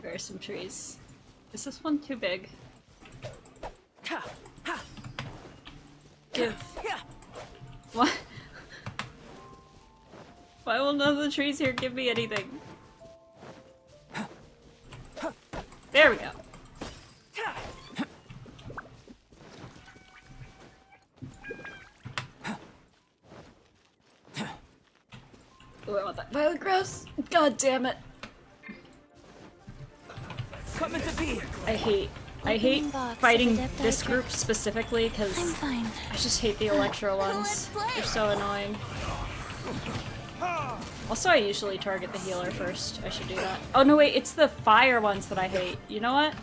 [SPEAKER 1] There are some trees. Is this one too big? Give. What? Why will none of the trees here give me anything? There we go. Oh, I want that violet grass. God damn it.
[SPEAKER 7] Coming to be.
[SPEAKER 1] I hate
[SPEAKER 2] Opening box of
[SPEAKER 1] fighting
[SPEAKER 2] Adept
[SPEAKER 1] this
[SPEAKER 2] Eye
[SPEAKER 1] group
[SPEAKER 2] Tricks.
[SPEAKER 1] specifically
[SPEAKER 2] I'm
[SPEAKER 1] because
[SPEAKER 2] fine.
[SPEAKER 1] I just hate the Electro ones. They're so annoying. Also, I usually target the healer first. I should do that. Oh no, wait, it's the fire ones that I hate. You know what?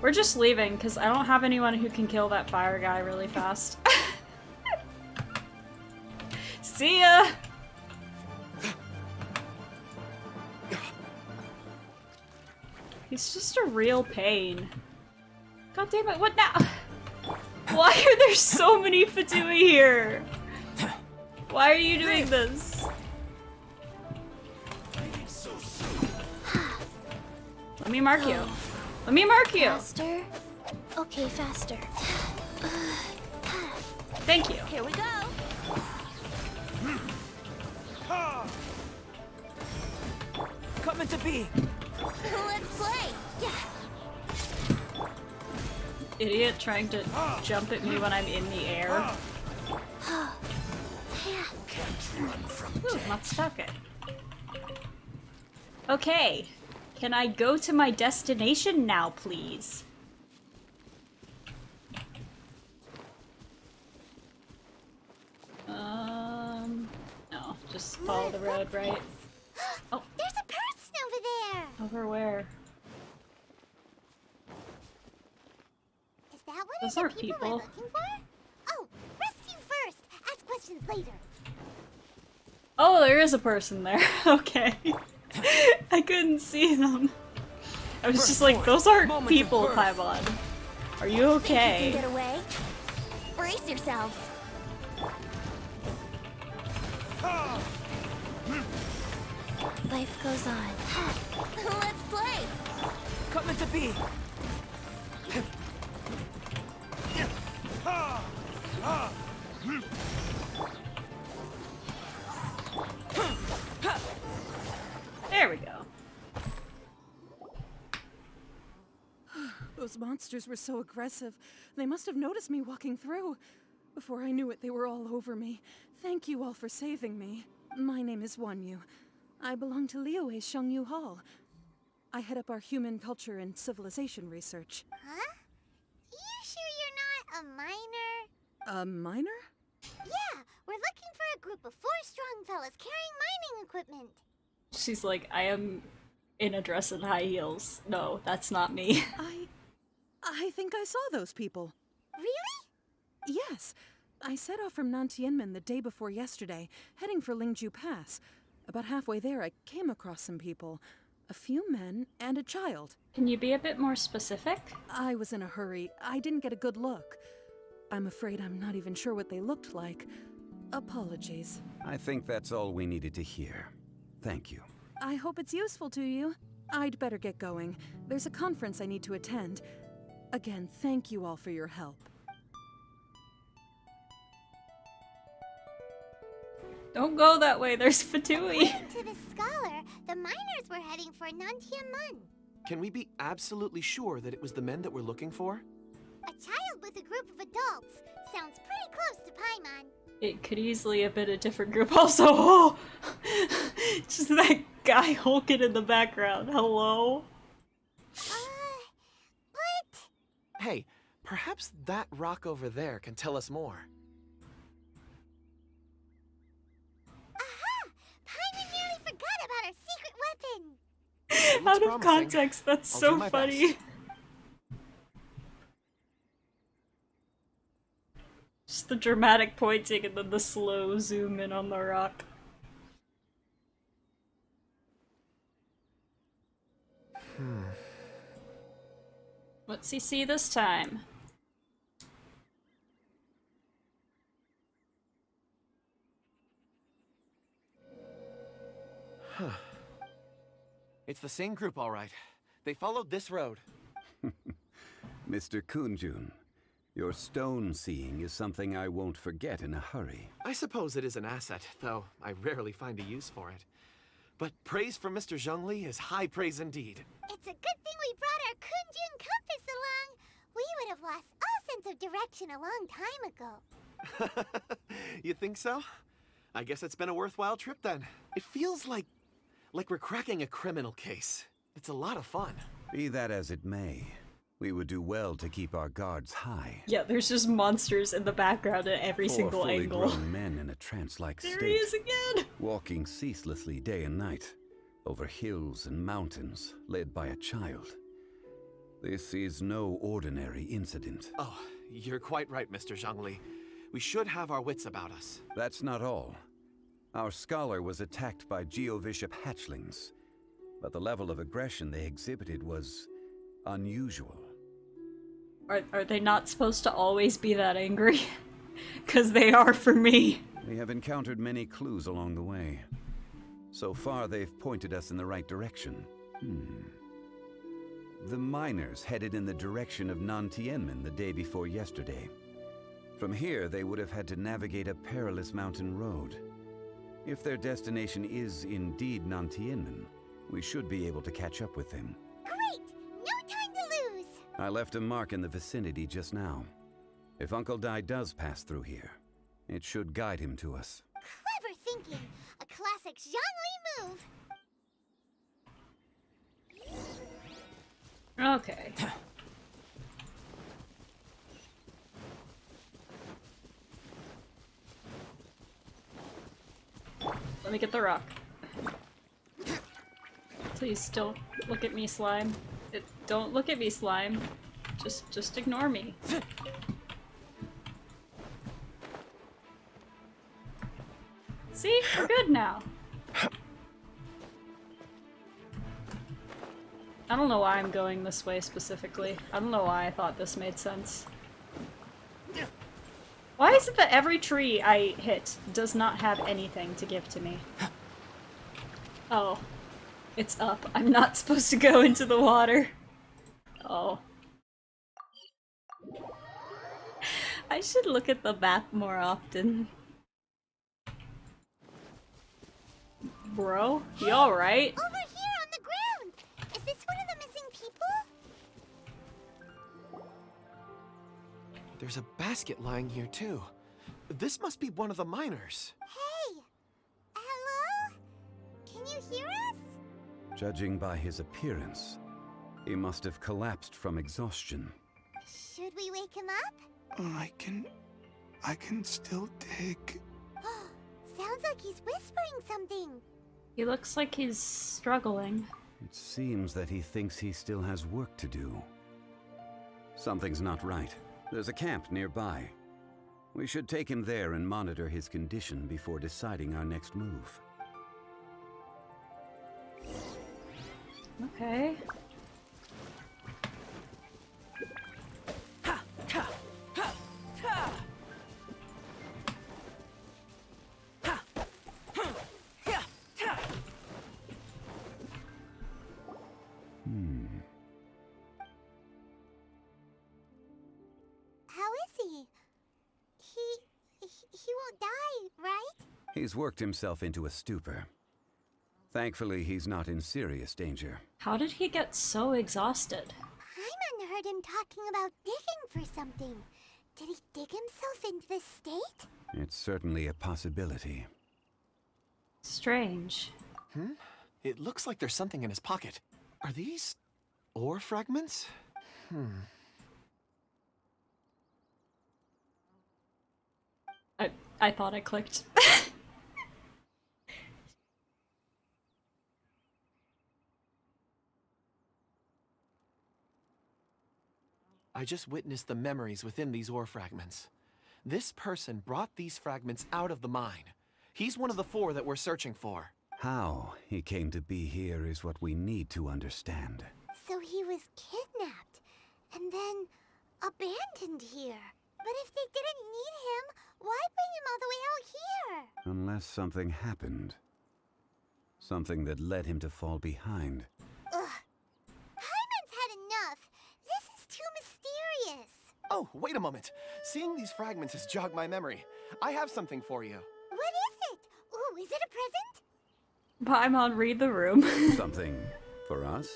[SPEAKER 1] We're just leaving because I don't have anyone who can kill that fire guy really fast. See ya! He's just a real pain. God damn it, what now? Why are there so many Fatui here? Why are you doing this? Let me mark you. Let me mark you!
[SPEAKER 2] Faster? Okay, faster.
[SPEAKER 1] Thank you.
[SPEAKER 2] Here we go.
[SPEAKER 7] Coming to be.
[SPEAKER 3] Let's play!
[SPEAKER 1] Idiot trying to jump at me when I'm in the air. Ooh, not stuck it. Okay. Can I go to my destination now, please? No, just follow the road, right? Oh,
[SPEAKER 3] There's a person over there!
[SPEAKER 1] over where?
[SPEAKER 3] Is that one
[SPEAKER 1] Those
[SPEAKER 3] of the
[SPEAKER 1] aren't
[SPEAKER 3] people
[SPEAKER 1] people.
[SPEAKER 3] we're looking for? Oh, rescue first! Ask questions later.
[SPEAKER 1] Oh, there is a person there. Okay. I couldn't see them. I was just like, those aren't
[SPEAKER 7] Moment of
[SPEAKER 1] people,
[SPEAKER 7] birth.
[SPEAKER 1] Paimon. Are you okay?
[SPEAKER 3] Get away? Brace yourselves.
[SPEAKER 2] Life goes on.
[SPEAKER 3] Let's play!
[SPEAKER 7] Coming to be.
[SPEAKER 1] There we go.
[SPEAKER 11] Those monsters were so aggressive. They must have noticed me walking through. Before I knew it, they were all over me. Thank you all for saving me. My name is Wanyu. I belong to Liyue's Shangyu Hall. I head up our human culture and civilization research.
[SPEAKER 3] Huh? You sure you're not a miner?
[SPEAKER 11] A miner?
[SPEAKER 3] Yeah, we're looking for a group of 4 strong fellas carrying mining equipment.
[SPEAKER 1] She's like, I am in a dress and high heels. No, that's not me.
[SPEAKER 11] I think I saw those people.
[SPEAKER 3] Really?
[SPEAKER 11] Yes. I set off from Nantianmen the day before yesterday, heading for Lingju Pass. About halfway there, I came across some people. A few men and a child.
[SPEAKER 1] Can you be a bit more specific?
[SPEAKER 11] I was in a hurry. I didn't get a good look. I'm afraid I'm not even sure what they looked like. Apologies.
[SPEAKER 5] I think that's all we needed to hear. Thank you.
[SPEAKER 11] I hope it's useful to you. I'd better get going. There's a conference I need to attend. Again, thank you all for your help.
[SPEAKER 1] Don't go that way, there's Fatui.
[SPEAKER 3] According to the scholar, the miners were heading for Nantiamun.
[SPEAKER 6] Can we be absolutely sure that it was the men that we're looking for?
[SPEAKER 3] A child with a group of adults. Sounds pretty close to Paimon.
[SPEAKER 1] It could easily have been a different group also. Oh! Just that guy hulking in the background. Hello?
[SPEAKER 3] What?
[SPEAKER 6] Hey, perhaps that rock over there can tell us more.
[SPEAKER 3] Aha! Paimon nearly forgot about our secret weapon.
[SPEAKER 1] Out of
[SPEAKER 6] promising.
[SPEAKER 1] context, that's
[SPEAKER 6] I'll do
[SPEAKER 1] so
[SPEAKER 6] my
[SPEAKER 1] funny.
[SPEAKER 6] best.
[SPEAKER 1] Just the dramatic pointing and then the slow zoom in on the rock. What's he see this time?
[SPEAKER 6] Huh. It's the same group, all right. They followed this road.
[SPEAKER 5] Mr. Kunjun, your stone seeing is something I won't forget in a hurry.
[SPEAKER 6] I suppose it is an asset, though I rarely find a use for it. But praise from Mr. Zhongli is high praise indeed.
[SPEAKER 3] It's a good thing we brought our Kunjun compass along. We would have lost all sense of direction a long time ago.
[SPEAKER 6] You think so? I guess it's been a worthwhile trip then. It feels like we're cracking a criminal case. It's a lot of fun.
[SPEAKER 5] Be that as it may, we would do well to keep our guards high.
[SPEAKER 1] Yeah, there's just monsters in the background at every
[SPEAKER 5] Four
[SPEAKER 1] single
[SPEAKER 5] fully
[SPEAKER 1] angle.
[SPEAKER 5] grown men in a trance-like
[SPEAKER 1] There
[SPEAKER 5] state,
[SPEAKER 1] he is again!
[SPEAKER 5] walking ceaselessly day and night, over hills and mountains, led by a child. This is no ordinary incident.
[SPEAKER 6] Oh, you're quite right, Mr. Zhongli. We should have our wits about us.
[SPEAKER 5] That's not all. Our scholar was attacked by Geovishap hatchlings, but the level of aggression they exhibited was unusual.
[SPEAKER 1] Are they not supposed to always be that angry? Because they are for me.
[SPEAKER 5] We have encountered many clues along the way. So far, they've pointed us in the right direction. The miners headed in the direction of Nantianmen the day before yesterday. From here, they would have had to navigate a perilous mountain road. If their destination is indeed Nantianmen, we should be able to catch up with them.
[SPEAKER 3] Great! No time to lose!
[SPEAKER 5] I left a mark in the vicinity just now. If Uncle Dai does pass through here, it should guide him to us.
[SPEAKER 3] Clever thinking! A classic Zhongli move!
[SPEAKER 1] Okay. Let me get the rock. Please don't look at me, slime. Don't look at me, slime. Just ignore me. See? We're good now. I don't know why I'm going this way specifically. I don't know why I thought this made sense. Why is it that every tree I hit does not have anything to give to me? Oh. It's up. I'm not supposed to go into the water. Oh. I should look at the map more often. Bro, you alright?
[SPEAKER 3] Over here on the ground! Is this one of the missing people?
[SPEAKER 6] There's a basket lying here too. This must be one of the miners.
[SPEAKER 3] Hey! Hello? Can you hear us?
[SPEAKER 5] Judging by his appearance, he must have collapsed from exhaustion.
[SPEAKER 3] Should we wake him up?
[SPEAKER 12] I can still dig.
[SPEAKER 3] Sounds like he's whispering something.
[SPEAKER 1] He looks like he's struggling.
[SPEAKER 5] It seems that he thinks he still has work to do. Something's not right. There's a camp nearby. We should take him there and monitor his condition before deciding our next move.
[SPEAKER 1] Okay.
[SPEAKER 3] How is he? He won't die, right?
[SPEAKER 5] He's worked himself into a stupor. Thankfully, he's not in serious danger.
[SPEAKER 1] How did he get so exhausted?
[SPEAKER 3] Paimon heard him talking about digging for something. Did he dig himself into this state?
[SPEAKER 5] It's certainly a possibility.
[SPEAKER 1] Strange.
[SPEAKER 6] It looks like there's something in his pocket. Are these ore fragments?
[SPEAKER 1] I thought I clicked.
[SPEAKER 6] I just witnessed the memories within these ore fragments. This person brought these fragments out of the mine. He's one of the 4 that we're searching for.
[SPEAKER 5] How he came to be here is what we need to understand.
[SPEAKER 3] So he was kidnapped and then abandoned here. But if they didn't need him, why bring him all the way out here?
[SPEAKER 5] Unless something happened. Something that led him to fall behind.
[SPEAKER 3] Ugh. Paimon's had enough. This is too mysterious.
[SPEAKER 6] Oh, wait a moment. Seeing these fragments has jogged my memory. I have something for you.
[SPEAKER 3] What is it? Ooh, is it a present?
[SPEAKER 1] Paimon, read the room.
[SPEAKER 5] Something for us?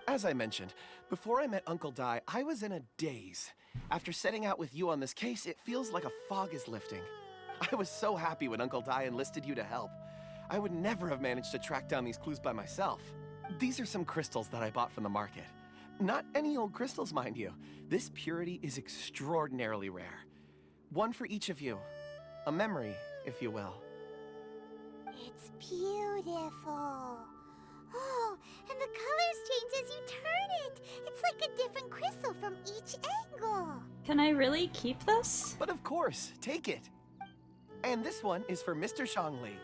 [SPEAKER 6] As I mentioned, before I met Uncle Dai, I was in a daze. After setting out with you on this case, it feels like a fog is lifting. I was so happy when Uncle Dai enlisted you to help. I would never have managed to track down these clues by myself. These are some crystals that I bought from the market. Not any old crystals, mind you. This purity is extraordinarily rare. One for each of you. A memory, if you will.
[SPEAKER 3] It's beautiful. Oh, and the colors change as you turn it. It's like a different crystal from each angle.
[SPEAKER 1] Can I really keep this?
[SPEAKER 6] But of course, take it. And this one is for Mr. Shangli.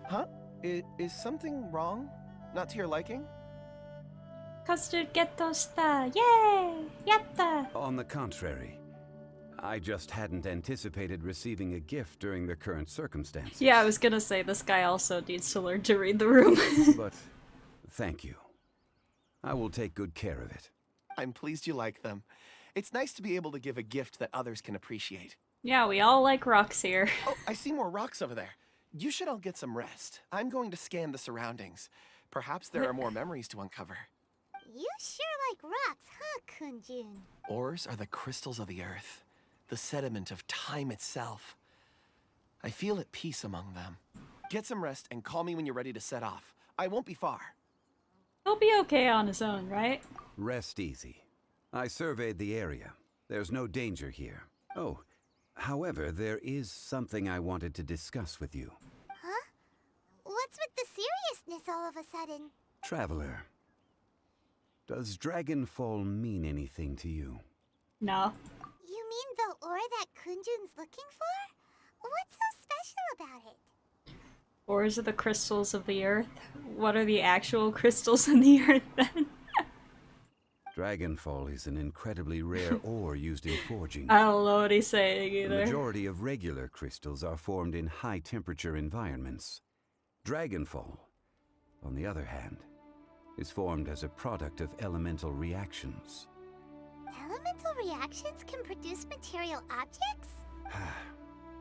[SPEAKER 6] Huh? Is something wrong? Not to your liking?
[SPEAKER 1] Custard get tosta! Yay! Yatta!
[SPEAKER 5] On the contrary. I just hadn't anticipated receiving a gift during the current circumstances.
[SPEAKER 1] Yeah, I was gonna say, this guy also needs to learn to read the room.
[SPEAKER 5] But thank you. I will take good care of it.
[SPEAKER 6] I'm pleased you like them. It's nice to be able to give a gift that others can appreciate.
[SPEAKER 1] Yeah, we all like rocks here.
[SPEAKER 6] Oh, I see more rocks over there. You should all get some rest. I'm going to scan the surroundings. Perhaps there are more memories to uncover.
[SPEAKER 3] You sure like rocks, huh, Kunjun?
[SPEAKER 6] Ores are the crystals of the earth, the sediment of time itself. I feel at peace among them. Get some rest and call me when you're ready to set off. I won't be far.
[SPEAKER 1] He'll be okay on his own, right?
[SPEAKER 5] Rest easy. I surveyed the area. There's no danger here. Oh, however, there is something I wanted to discuss with you.
[SPEAKER 3] Huh? What's with the seriousness all of a sudden?
[SPEAKER 5] Traveler, does Dragonfall mean anything to you?
[SPEAKER 1] No.
[SPEAKER 3] You mean the ore that Kunjun's looking for? What's so special about it?
[SPEAKER 1] Ores are the crystals of the earth. What are the actual crystals in the earth then?
[SPEAKER 5] Dragonfall is an incredibly rare ore used in forging.
[SPEAKER 1] I don't know what he's saying
[SPEAKER 5] The
[SPEAKER 1] either.
[SPEAKER 5] majority of regular crystals are formed in high-temperature environments. Dragonfall, on the other hand, is formed as a product of elemental reactions.
[SPEAKER 3] Elemental reactions can produce material objects?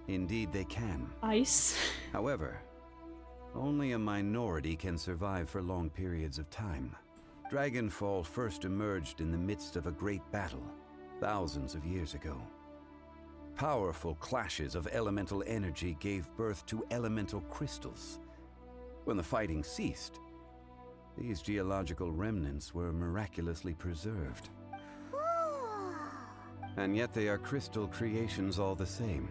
[SPEAKER 5] Indeed they can.
[SPEAKER 1] Ice.
[SPEAKER 5] However, only a minority can survive for long periods of time. Dragonfall first emerged in the midst of a great battle, thousands of years ago. Powerful clashes of elemental energy gave birth to elemental crystals. When the fighting ceased, these geological remnants were miraculously preserved. And yet they are crystal creations all the same.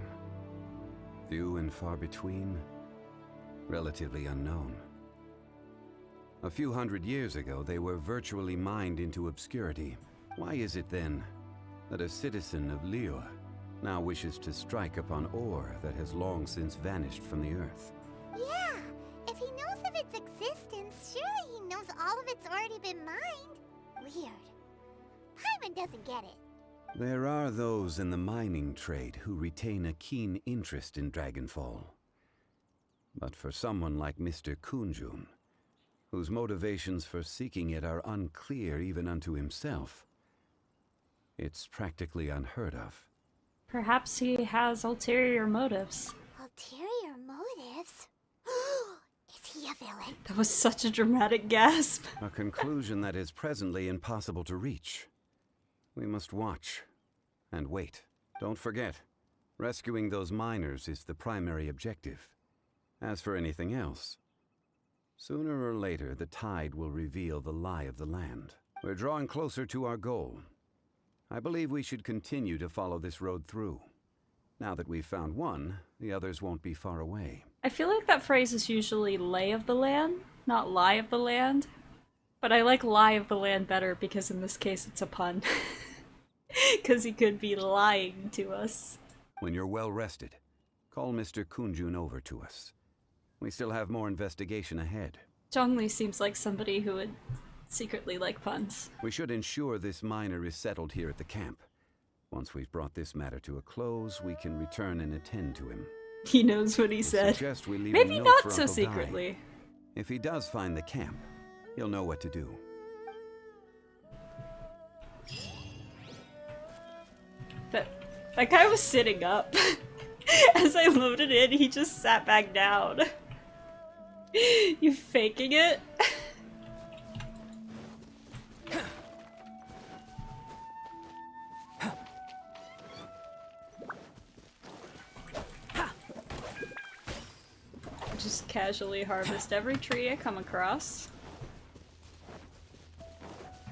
[SPEAKER 5] Few and far between, relatively unknown. A few hundred years ago, they were virtually mined into obscurity. Why is it then that a citizen of Liyue, now wishes to strike upon ore that has long since vanished from the earth.
[SPEAKER 3] Yeah, if he knows of its existence, surely he knows all of it's already been mined. Weird. Paimon doesn't get it.
[SPEAKER 5] There are those in the mining trade who retain a keen interest in Dragonfall. But for someone like Mr. Kunjun, whose motivations for seeking it are unclear even unto himself, it's practically unheard of.
[SPEAKER 1] Perhaps he has ulterior motives.
[SPEAKER 3] Ulterior motives? Is he a villain?
[SPEAKER 1] That was such a dramatic gasp.
[SPEAKER 5] A conclusion that is presently impossible to reach. We must watch and wait. Don't forget, rescuing those miners is the primary objective. As for anything else, sooner or later the tide will reveal the lie of the land. We're drawing closer to our goal. I believe we should continue to follow this road through. Now that we've found one, the others won't be far away.
[SPEAKER 1] I feel like that phrase is usually lay of the land, not lie of the land. But I like lie of the land better because in this case it's a pun. Because he could be lying to us.
[SPEAKER 5] When you're well rested, call Mr. Kunjun over to us. We still have more investigation ahead.
[SPEAKER 1] Zhongli seems like somebody who would secretly like puns.
[SPEAKER 5] We should ensure this miner is settled here at the camp. Once we've brought this matter to a close, we can return and attend to him.
[SPEAKER 1] He knows what he said.
[SPEAKER 5] Suggest we leave
[SPEAKER 1] Maybe
[SPEAKER 5] a note
[SPEAKER 1] not
[SPEAKER 5] for
[SPEAKER 1] so
[SPEAKER 5] Uncle
[SPEAKER 1] secretly.
[SPEAKER 5] Dai. If he does find the camp, he'll know what to do.
[SPEAKER 1] That guy was sitting up. As I loaded in, he just sat back down. You faking it? Just casually harvest every tree I come across.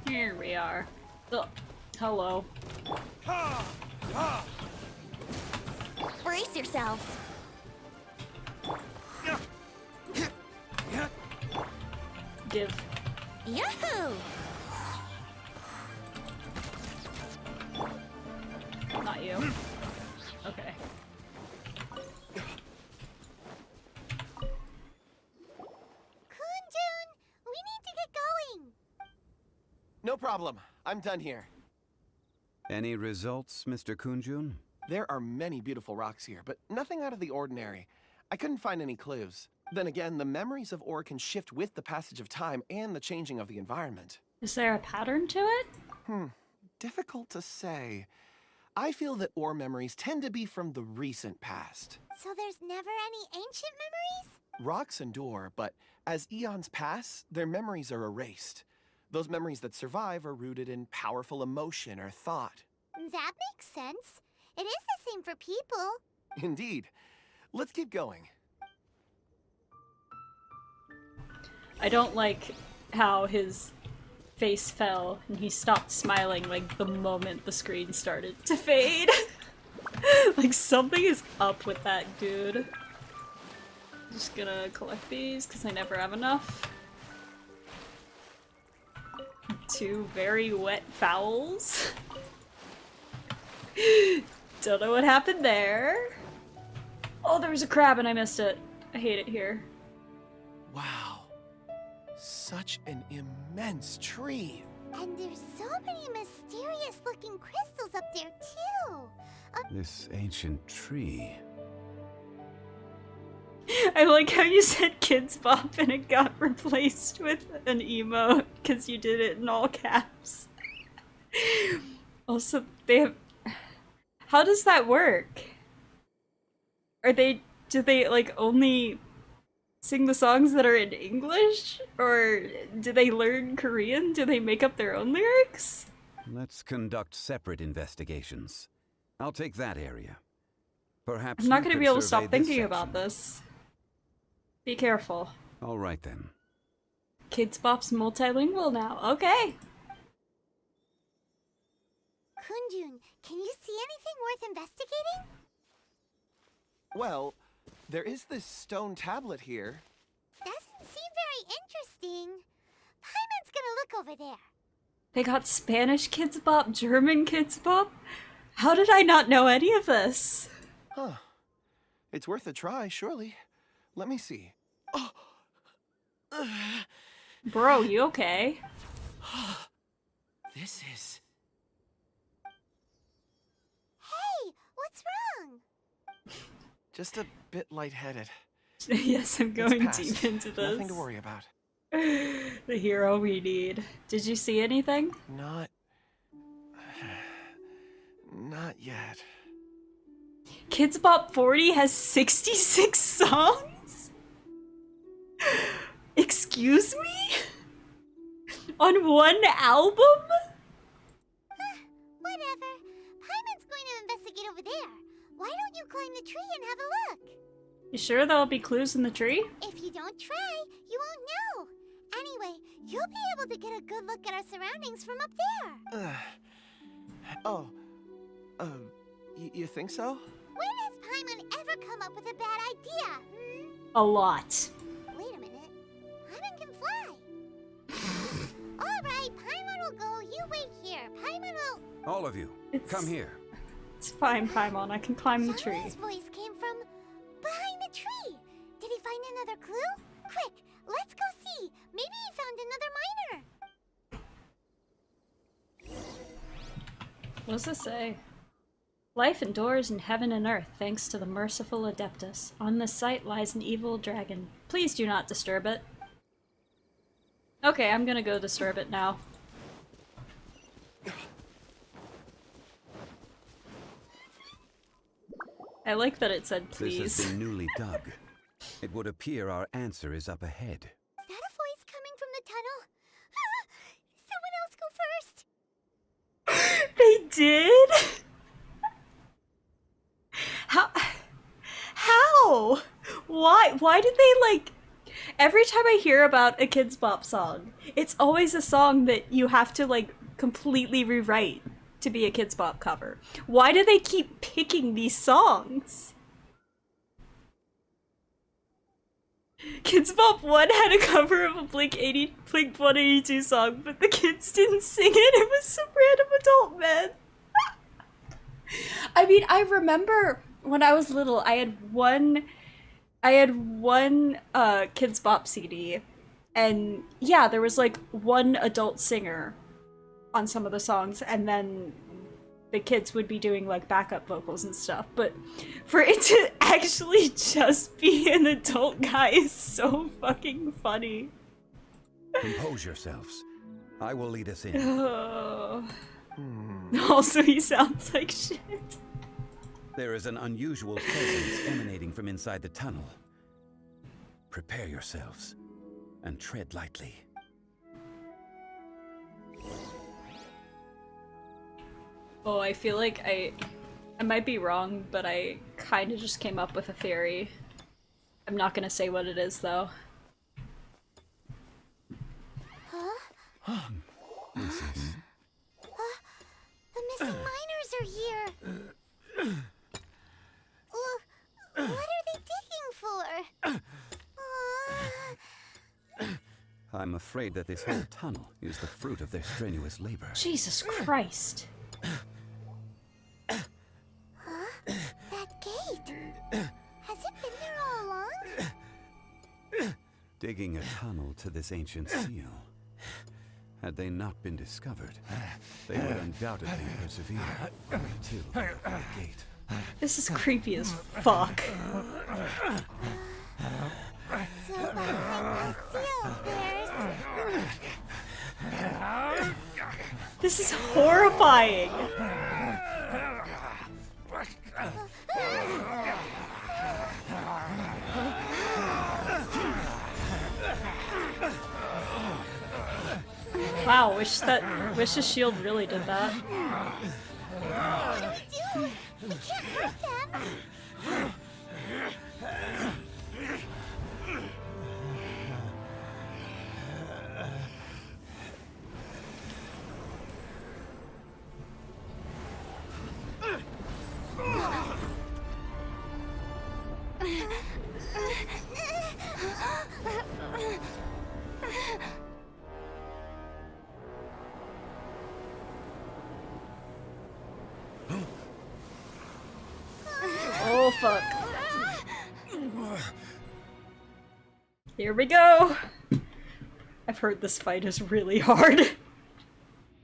[SPEAKER 1] Here we are. Ugh. Hello.
[SPEAKER 3] Brace yourselves.
[SPEAKER 1] Give.
[SPEAKER 3] Yahoo!
[SPEAKER 1] Not you. Okay.
[SPEAKER 3] Kunjun, we need to get going.
[SPEAKER 6] No problem. I'm done here.
[SPEAKER 5] Any results, Mr. Kunjun?
[SPEAKER 6] There are many beautiful rocks here, but nothing out of the ordinary. I couldn't find any clues. Then again, the memories of ore can shift with the passage of time and the changing of the environment.
[SPEAKER 1] Is there a pattern to it?
[SPEAKER 6] Difficult to say. I feel that ore memories tend to be from the recent past.
[SPEAKER 3] So there's never any ancient memories?
[SPEAKER 6] Rocks endure, but as eons pass, their memories are erased. Those memories that survive are rooted in powerful emotion or thought.
[SPEAKER 3] That makes sense. It is the same for people.
[SPEAKER 6] Indeed. Let's keep going.
[SPEAKER 1] I don't like how his face fell and he stopped smiling like the moment the screen started to fade. Like something is up with that dude. Just gonna collect these because I never have enough. 2 very wet fowls. Don't know what happened there. Oh, there was a crab and I missed it. I hate it here.
[SPEAKER 6] Wow. Such an immense tree.
[SPEAKER 3] And there's so many mysterious looking crystals up there too.
[SPEAKER 5] This ancient tree.
[SPEAKER 1] I like how you said Kids Bop and it got replaced with an emote because you did it in all caps. Also, they have... How does that work? Do they like only sing the songs that are in English? Or do they learn Korean? Do they make up their own lyrics?
[SPEAKER 5] Let's conduct separate investigations. I'll take that area. Perhaps
[SPEAKER 1] I'm not
[SPEAKER 5] you
[SPEAKER 1] going to
[SPEAKER 5] could
[SPEAKER 1] be able to
[SPEAKER 5] survey
[SPEAKER 1] stop
[SPEAKER 5] this
[SPEAKER 1] thinking about
[SPEAKER 5] section.
[SPEAKER 1] this. Be careful.
[SPEAKER 5] All right then.
[SPEAKER 1] Kids Bop's multilingual now. Okay.
[SPEAKER 3] Kunjun, can you see anything worth investigating?
[SPEAKER 6] Well, there is this stone tablet here.
[SPEAKER 3] Doesn't seem very interesting. Paimon's gonna look over there.
[SPEAKER 1] They got Spanish Kids Bop, German Kids Bop. How did I not know any of this?
[SPEAKER 6] Huh. It's worth a try, surely. Let me see. Oh!
[SPEAKER 1] Bro, you okay?
[SPEAKER 6] This is...
[SPEAKER 3] Hey, what's wrong?
[SPEAKER 6] just a bit lightheaded.
[SPEAKER 1] Yes, I'm
[SPEAKER 6] It's
[SPEAKER 1] going
[SPEAKER 6] past.
[SPEAKER 1] deep into this.
[SPEAKER 6] Nothing to worry about.
[SPEAKER 1] The hero we need. Did you see anything?
[SPEAKER 6] Not... not yet.
[SPEAKER 1] Kids Bop 40 has 66 songs? Excuse me? On one album?
[SPEAKER 3] Whatever. Paimon's going to investigate over there. Why don't you climb the tree and have a look?
[SPEAKER 1] You sure there'll be clues in the tree?
[SPEAKER 3] If you don't try, you won't know. Anyway, you'll be able to get a good look at our surroundings from up there.
[SPEAKER 6] Oh. You think so?
[SPEAKER 3] When has Paimon ever come up with a bad idea,
[SPEAKER 1] A lot.
[SPEAKER 3] Wait a minute. Paimon can fly. Alright, Paimon will go. You wait here. Paimon will...
[SPEAKER 5] All of you, come here.
[SPEAKER 1] It's fine, Paimon. I can climb the tree.
[SPEAKER 3] His voice came from behind the tree. Did he find another clue? Quick, let's go see. Maybe he found another miner.
[SPEAKER 1] What does it say? Life endures in heaven and earth thanks to the merciful Adeptus. On this site lies an evil dragon. Please do not disturb it. Okay, I'm gonna go disturb it now. I like that it said please.
[SPEAKER 5] This has been newly dug. It would appear our answer is up ahead.
[SPEAKER 3] Is that a voice coming from the tunnel? Someone else go first.
[SPEAKER 1] They did? How? Why did they, like... Every time I hear about a Kids Bop song, it's always a song that you have to, like, completely rewrite to be a Kids Bop cover. Why do they keep picking these songs? Kids Bop 1 had a cover of a Blink 182 song, but the kids didn't sing it. It was some random adult men. I mean, I remember when I was little, I had one Kids Bop CD, and yeah, there was like one adult singer on some of the songs, and then the kids would be doing like backup vocals and stuff. But for it to actually just be an adult guy is so fucking funny.
[SPEAKER 5] Compose yourselves. I will lead us in.
[SPEAKER 1] Oh. Also, he sounds like shit.
[SPEAKER 5] There is an unusual presence emanating from inside the tunnel. Prepare yourselves and tread lightly.
[SPEAKER 1] Oh, I feel like I might be wrong, but I kind of just came up with a theory. I'm not gonna say what it is, though.
[SPEAKER 3] Huh?
[SPEAKER 5] This is...
[SPEAKER 3] The missing miners are here. What are they digging for?
[SPEAKER 5] I'm afraid that this whole tunnel is the fruit of their strenuous labor.
[SPEAKER 1] Jesus Christ.
[SPEAKER 3] Huh? That gate. Has it been there all along?
[SPEAKER 5] Digging a tunnel to this ancient seal. Had they not been discovered, they would undoubtedly persevere until the gate.
[SPEAKER 1] This is creepy as fuck.
[SPEAKER 3] So behind the seal, there's...
[SPEAKER 1] This is horrifying. Wow, wish the shield really did that.
[SPEAKER 3] What do we do? We can't hurt them.
[SPEAKER 1] fuck. Here we go! I've heard this fight is really hard.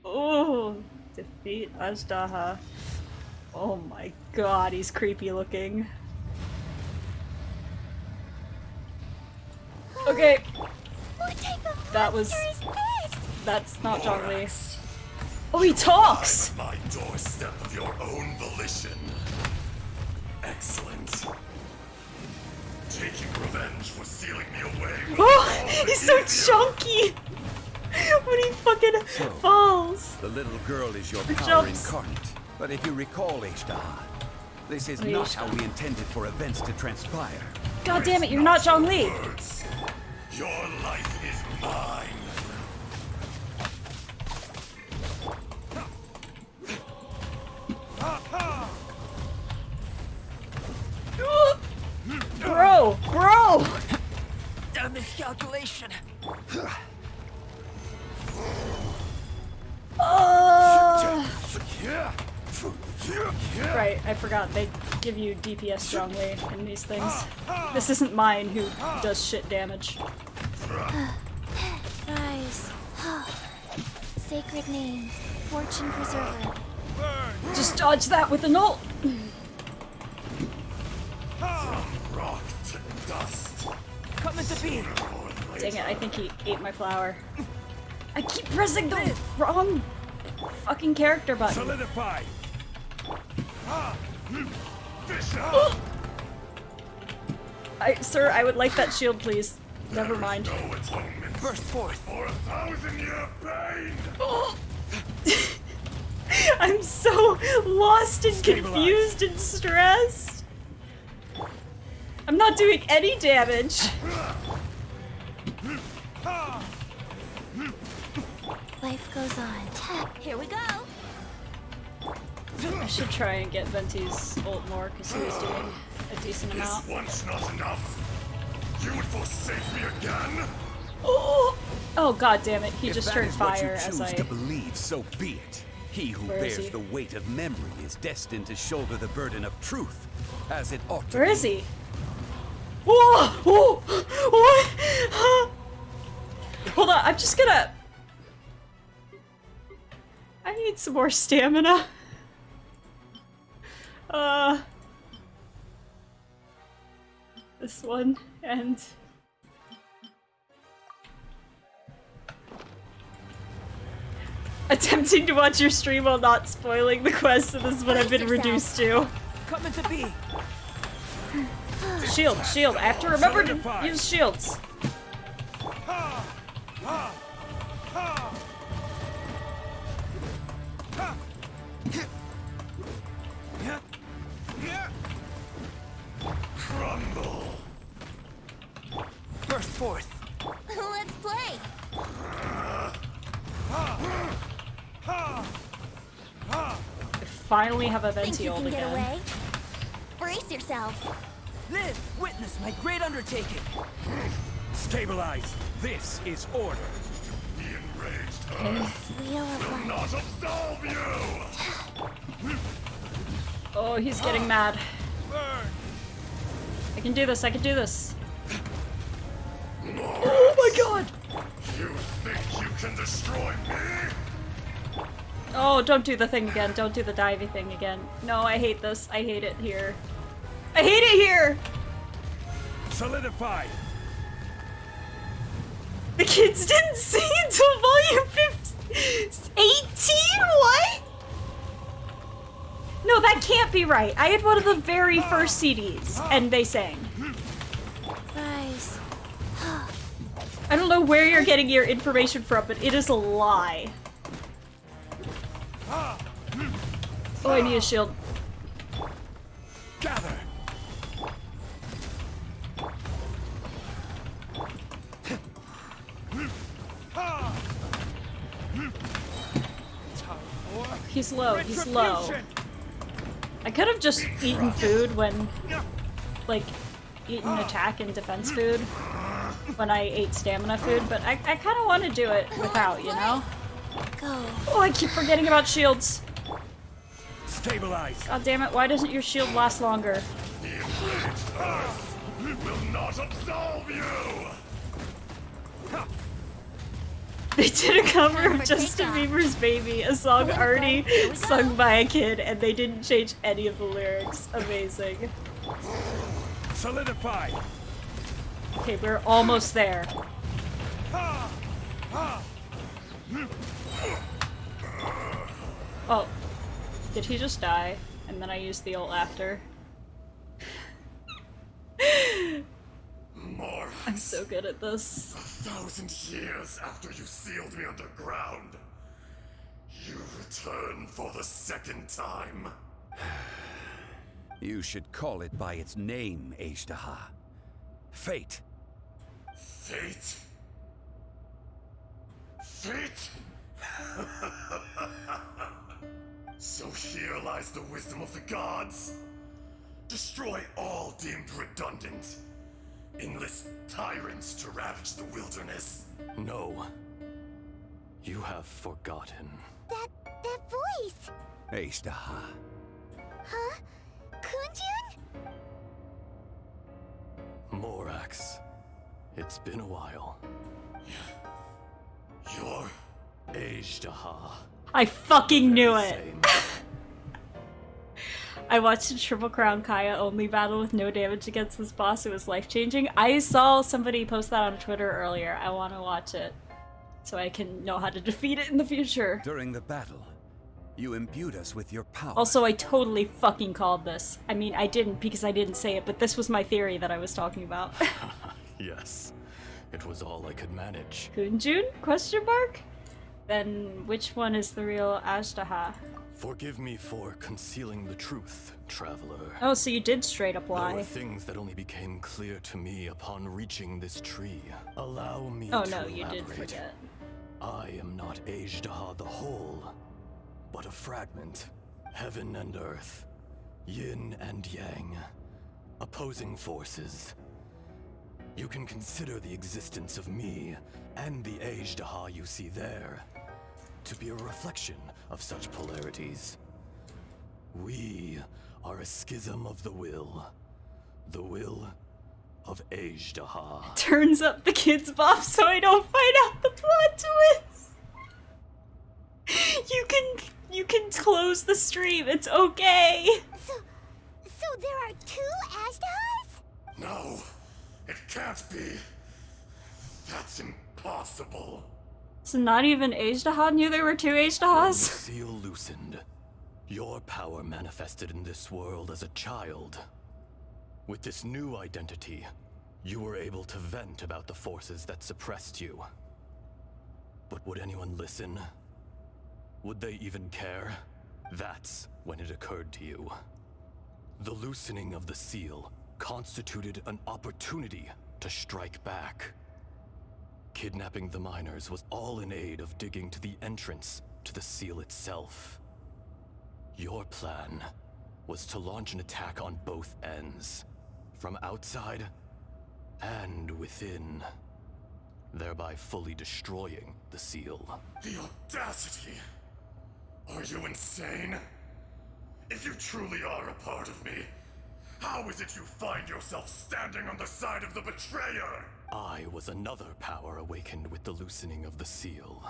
[SPEAKER 1] Oh, defeat Ajdaha. Oh my god, he's creepy looking. Okay.
[SPEAKER 3] What type of
[SPEAKER 1] That was...
[SPEAKER 3] monster is this?
[SPEAKER 1] That's not Zhongli. Oh, he talks!
[SPEAKER 13] My doorstep of your own volition. Excellent. Taking revenge for sealing me away.
[SPEAKER 1] Oh, he's so chunky! When he fucking falls.
[SPEAKER 5] The little girl is your
[SPEAKER 1] He
[SPEAKER 5] power
[SPEAKER 1] jumps.
[SPEAKER 5] incarnate. But if you recall, Ishtar, this is not how we intended for events to transpire.
[SPEAKER 1] God damn it, you're not Zhongli!
[SPEAKER 13] Your life is mine.
[SPEAKER 1] Bro! Bro!
[SPEAKER 7] A miscalculation.
[SPEAKER 1] Right, I forgot they give you DPS strongly in these things. This isn't mine who does shit damage.
[SPEAKER 3] Rise. Sacred name. Fortune preserver.
[SPEAKER 1] Just dodge that with an ult!
[SPEAKER 13] Rock to dust.
[SPEAKER 7] Coming to be.
[SPEAKER 1] Dang it, I think he ate my flower. I keep pressing the wrong fucking character button.
[SPEAKER 13] Solidify.
[SPEAKER 1] Sir, I would like that shield, please. Never mind.
[SPEAKER 13] No atonement.
[SPEAKER 7] Burst forth.
[SPEAKER 13] For 1,000-year pain.
[SPEAKER 1] I'm so lost and confused and stressed. I'm not doing any damage.
[SPEAKER 3] Life goes on. Here we go.
[SPEAKER 1] I should try and get Venti's ult more because he was doing a decent amount.
[SPEAKER 13] Is once not enough? You would forsake me again?
[SPEAKER 1] Oh god damn it, he
[SPEAKER 5] If
[SPEAKER 1] just
[SPEAKER 5] that
[SPEAKER 1] turned
[SPEAKER 5] is what you
[SPEAKER 1] fire as
[SPEAKER 5] choose
[SPEAKER 1] I...
[SPEAKER 5] to believe, so be it. He who
[SPEAKER 1] Where is
[SPEAKER 5] bears
[SPEAKER 1] he?
[SPEAKER 5] the weight of memory is destined to shoulder the burden of truth, as it ought to
[SPEAKER 1] Where
[SPEAKER 5] be.
[SPEAKER 1] is he? Whoa! What? Hold on, I'm just gonna... I need some more stamina. This one, and... Attempting to watch your stream while not spoiling the quest, so this is what I've been reduced to.
[SPEAKER 7] Coming to be.
[SPEAKER 1] Shield, shield. I have to remember to use shields.
[SPEAKER 13] Crumble.
[SPEAKER 7] Burst forth.
[SPEAKER 3] Let's play.
[SPEAKER 1] I finally have a
[SPEAKER 3] Think
[SPEAKER 1] Venti
[SPEAKER 3] you
[SPEAKER 1] ult
[SPEAKER 3] can get
[SPEAKER 1] again.
[SPEAKER 3] away? Brace yourself.
[SPEAKER 7] Live, witness my great undertaking.
[SPEAKER 13] Stabilize. This is order. The enraged earth
[SPEAKER 3] Wheel of
[SPEAKER 13] will
[SPEAKER 3] life.
[SPEAKER 13] not absolve you.
[SPEAKER 1] Oh, he's getting mad. I can do this, I can do this. Oh my god!
[SPEAKER 13] You think you can destroy me?
[SPEAKER 1] Oh, don't do the thing again. Don't do the divey thing again. No, I hate this. I hate it here. I hate it here!
[SPEAKER 13] Solidify.
[SPEAKER 1] The kids didn't see until volume 18? What? No, that can't be right. I had one of the very first CDs, and they sang.
[SPEAKER 3] Rise.
[SPEAKER 1] I don't know where you're getting your information from, but it is a lie. Oh, I need a shield.
[SPEAKER 13] Gather.
[SPEAKER 1] He's low, he's low. I could have just eaten food when, like, eaten attack and defense food when I ate stamina food, but I kind of want to do it without, you know?
[SPEAKER 3] Go.
[SPEAKER 1] Oh, I keep forgetting about shields.
[SPEAKER 9] Stabilize.
[SPEAKER 1] God damn it, why doesn't your shield last longer?
[SPEAKER 13] The enraged Earth will not absolve you!
[SPEAKER 1] They did a cover of Justin Bieber's Baby, a song already sung by a kid, and they didn't change any of the lyrics. Amazing.
[SPEAKER 9] Solidify.
[SPEAKER 1] Okay, we're almost there. Oh, did he just die? And then I used the ult after.
[SPEAKER 13] More.
[SPEAKER 1] I'm so good at this.
[SPEAKER 13] 1,000 years after you sealed me underground, you return for the second time.
[SPEAKER 5] You should call it by its name, Ajdaha. Fate.
[SPEAKER 13] Fate? Fate? So here lies the wisdom of the gods. Destroy all deemed redundant. Enlist tyrants to ravage the wilderness.
[SPEAKER 6] No. You have forgotten.
[SPEAKER 3] That voice!
[SPEAKER 5] Ajdaha.
[SPEAKER 3] Huh? Kunjun?
[SPEAKER 6] Morax. It's been a while.
[SPEAKER 13] You're...
[SPEAKER 6] Ajdaha.
[SPEAKER 1] I fucking knew it!
[SPEAKER 6] Same.
[SPEAKER 1] I watched a Triple Crown Kaya only battle with no damage against this boss. It was life-changing. I saw somebody post that on Twitter earlier. I want to watch it so I can know how to defeat it in the future.
[SPEAKER 5] During the battle, you imbued us with your power.
[SPEAKER 1] Also, I totally fucking called this. I mean, I didn't because I didn't say it, but this was my theory that I was talking about.
[SPEAKER 6] Yes. It was all I could manage.
[SPEAKER 1] Kunjun? Question mark? Then which one is the real Ajdaha?
[SPEAKER 6] Forgive me for concealing the truth, traveler.
[SPEAKER 1] Oh, so you did straight up
[SPEAKER 6] There were
[SPEAKER 1] lie.
[SPEAKER 6] things that only became clear to me upon reaching this tree. Allow me
[SPEAKER 1] Oh
[SPEAKER 6] to
[SPEAKER 1] no, you did
[SPEAKER 6] elaborate.
[SPEAKER 1] forget.
[SPEAKER 6] I am not Ajdaha the whole, but a fragment. Heaven and earth, yin and yang, opposing forces. You can consider the existence of me and the Ajdaha you see there to be a reflection of such polarities. We are a schism of the will of Ajdaha.
[SPEAKER 1] Turns up the kids buff so I don't find out the plot twist. You can close the stream. It's okay.
[SPEAKER 3] So there are two Ashdahs?
[SPEAKER 13] No, it can't be. That's impossible.
[SPEAKER 1] So not even Ajdaha knew there were two
[SPEAKER 6] When the
[SPEAKER 1] Ajdahas?
[SPEAKER 6] seal loosened, your power manifested in this world as a child. With this new identity, you were able to vent about the forces that suppressed you. But would anyone listen? Would they even care? That's when it occurred to you. The loosening of the seal constituted an opportunity to strike back. Kidnapping the miners was all in aid of digging to the entrance to the seal itself. Your plan was to launch an attack on both ends, from outside and within, thereby fully destroying the seal.
[SPEAKER 13] The audacity! Are you insane? If you truly are a part of me, how is it you find yourself standing on the side of the betrayer?
[SPEAKER 6] I was another power awakened with the loosening of the seal.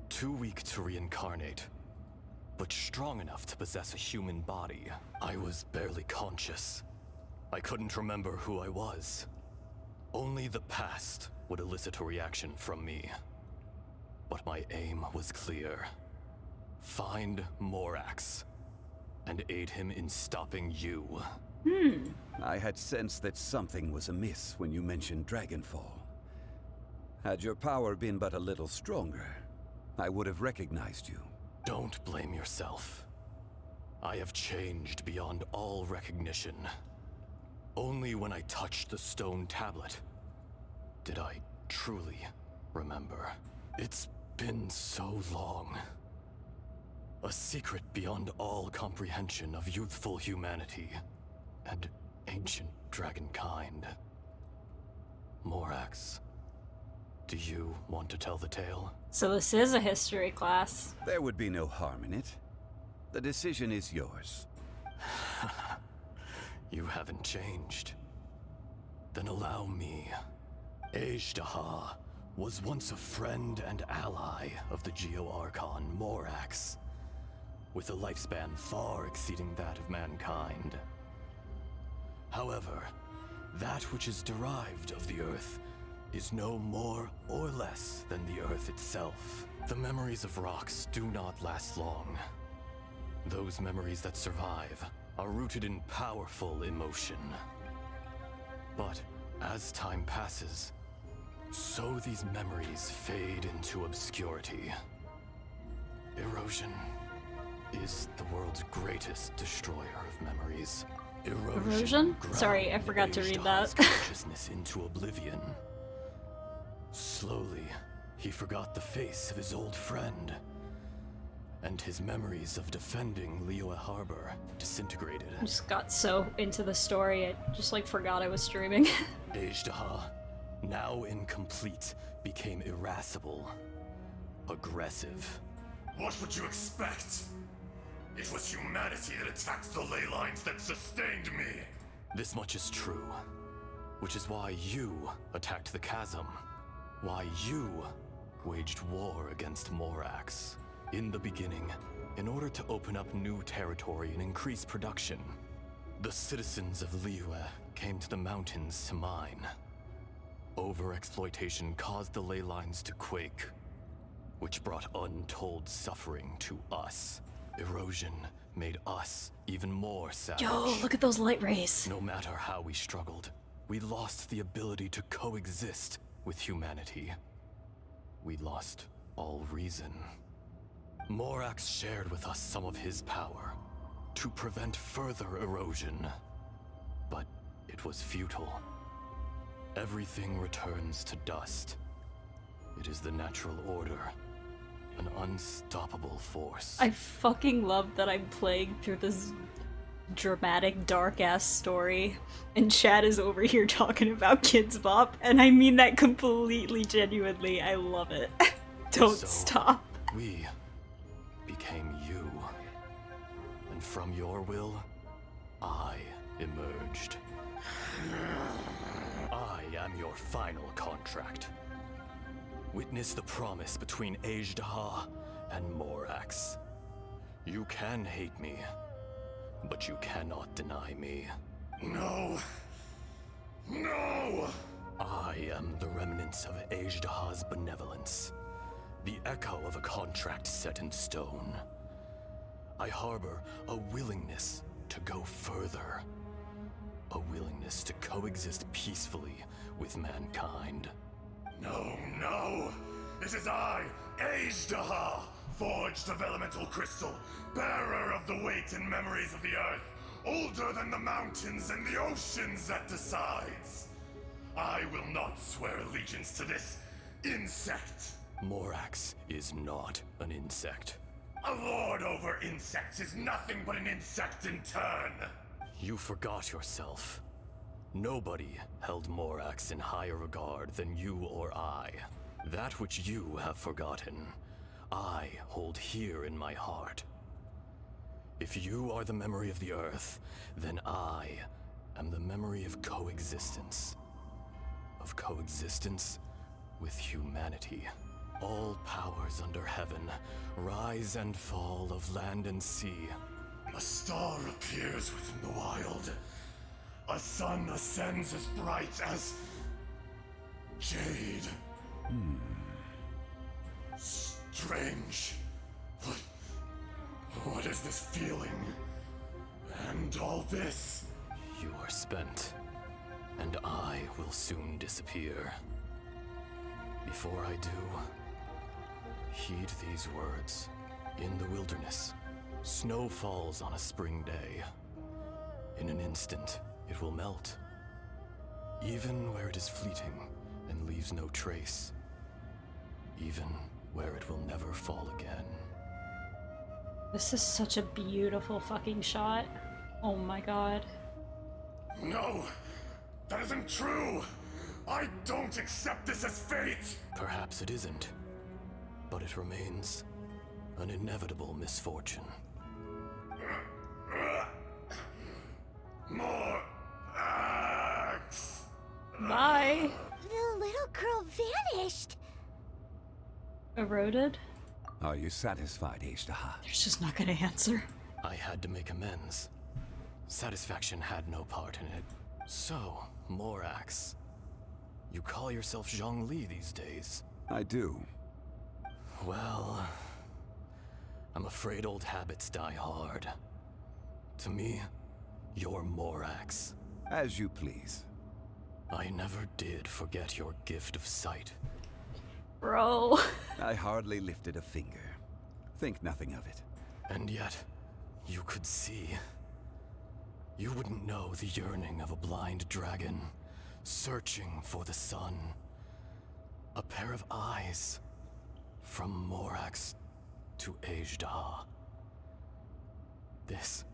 [SPEAKER 6] Too weak to reincarnate, but strong enough to possess a human body. I was barely conscious. I couldn't remember who I was. Only the past would elicit a reaction from me. But my aim was clear. Find Morax, and aid him in stopping you.
[SPEAKER 5] I had sensed that something was amiss when you mentioned Dragonfall. Had your power been but a little stronger, I would have recognized you.
[SPEAKER 6] Don't blame yourself. I have changed beyond all recognition. Only when I touched the stone tablet did I truly remember. It's been so long. A secret beyond all comprehension of youthful humanity and ancient dragonkind. Morax, do you want to tell the tale?
[SPEAKER 1] So this is a history class.
[SPEAKER 5] There would be no harm in it. The decision is yours.
[SPEAKER 13] You haven't changed. Then allow me. Ejdaha was once a friend and ally of the Geo-Archon Morax, with a lifespan far exceeding that of mankind. However, that which is derived of the Earth is no more or less than the Earth itself. The memories of rocks do not last long. Those memories that survive are rooted in powerful emotion. But as time passes, so these memories fade into obscurity. Erosion is the world's greatest destroyer of memories.
[SPEAKER 1] Erosion? Sorry, I forgot to read that.
[SPEAKER 13] Consciousness into oblivion. Slowly, he forgot the face of his old friend, and his memories of defending Liyue Harbor disintegrated.
[SPEAKER 1] I just got so into the story, I just like forgot I was streaming.
[SPEAKER 13] Ejdaha, now incomplete, became irascible, aggressive. What would you expect? It was humanity that attacked the ley lines that sustained me. This much is true, which is why you attacked the chasm. Why you waged war against Morax. In the beginning, in order to open up new territory and increase production, the citizens of Liyue came to the mountains to mine. Overexploitation caused the ley lines to quake, which brought untold suffering to us. Erosion made us even more savage.
[SPEAKER 1] Yo, look at those light rays.
[SPEAKER 13] No matter how we struggled, we lost the ability to coexist with humanity. We lost all reason. Morax shared with us some of his power to prevent further erosion, but it was futile. Everything returns to dust. It is the natural order, an unstoppable force.
[SPEAKER 1] I fucking love that I'm playing through this dramatic, dark-ass story, and Chad is over here talking about Kids Bop, and I mean that completely genuinely. I love it. Don't stop.
[SPEAKER 13] We became you. And from your will, I emerged. I am your final contract. Witness the promise between Ejdaha and Morax. You can hate me, but you cannot deny me. No! No! I am the remnants of Ejdaha's benevolence. The echo of a contract set in stone. I harbor a willingness to go further. A willingness to coexist peacefully with mankind. No, no! This is I, Ejdaha, forged of elemental crystal, bearer of the weight and memories of the earth, older than the mountains and the oceans that decides. I will not swear allegiance to this insect. Morax is not an insect. A lord over insects is nothing but an insect in turn. You forgot yourself. Nobody held Morax in higher regard than you or I. That which you have forgotten, I hold here in my heart. If you are the memory of the Earth, then I am the memory of coexistence. Of coexistence with humanity. All powers under heaven rise and fall of land and sea. A star appears within the wild. A sun ascends as bright as jade. Strange. What is this feeling? And all this? You are spent, and I will soon disappear. Before I do, heed these words. In the wilderness, snow falls on a spring day. In an instant, it will melt. Even where it is fleeting and leaves no trace. Even where it will never fall again.
[SPEAKER 1] This is such a beautiful fucking shot. Oh my god.
[SPEAKER 13] No! That isn't true! I don't accept this as fate! Perhaps it isn't, but it remains an inevitable misfortune.
[SPEAKER 9] More axe.
[SPEAKER 1] Bye.
[SPEAKER 3] The little girl vanished.
[SPEAKER 1] Eroded?
[SPEAKER 5] Are you satisfied, Ishtaha?
[SPEAKER 1] They're just not gonna answer.
[SPEAKER 13] I had to make amends. Satisfaction had no part in it. So, Morax, you call yourself Zhongli these days?
[SPEAKER 5] I do.
[SPEAKER 13] Well, I'm afraid old habits die hard. To me, you're Morax.
[SPEAKER 5] As you please.
[SPEAKER 13] I never did forget your gift of sight.
[SPEAKER 1] Bro.
[SPEAKER 5] I hardly lifted a finger. Think nothing of it.
[SPEAKER 13] And yet, you could see. You wouldn't know the yearning of a blind dragon, searching for the sun. A pair of eyes, from Morax to Ejdah. This.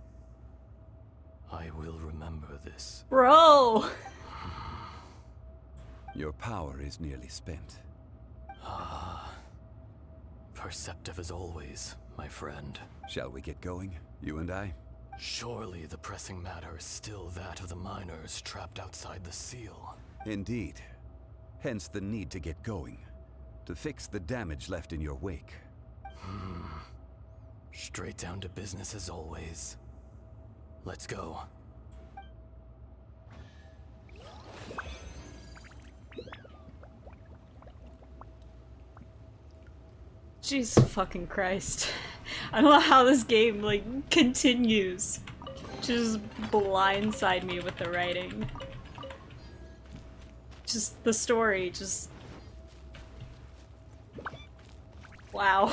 [SPEAKER 13] I will remember this.
[SPEAKER 1] Bro!
[SPEAKER 5] Your power is nearly spent.
[SPEAKER 13] Ah. Perceptive as always, my friend.
[SPEAKER 5] Shall we get going, you and I?
[SPEAKER 13] Surely the pressing matter is still that of the miners trapped outside the seal.
[SPEAKER 5] Indeed. Hence the need to get going. To fix the damage left in your wake.
[SPEAKER 13] Straight down to business as always. Let's go.
[SPEAKER 1] Jesus fucking Christ. I don't know how this game, like, continues. Just blindside me with the writing. Just the story, just... Wow.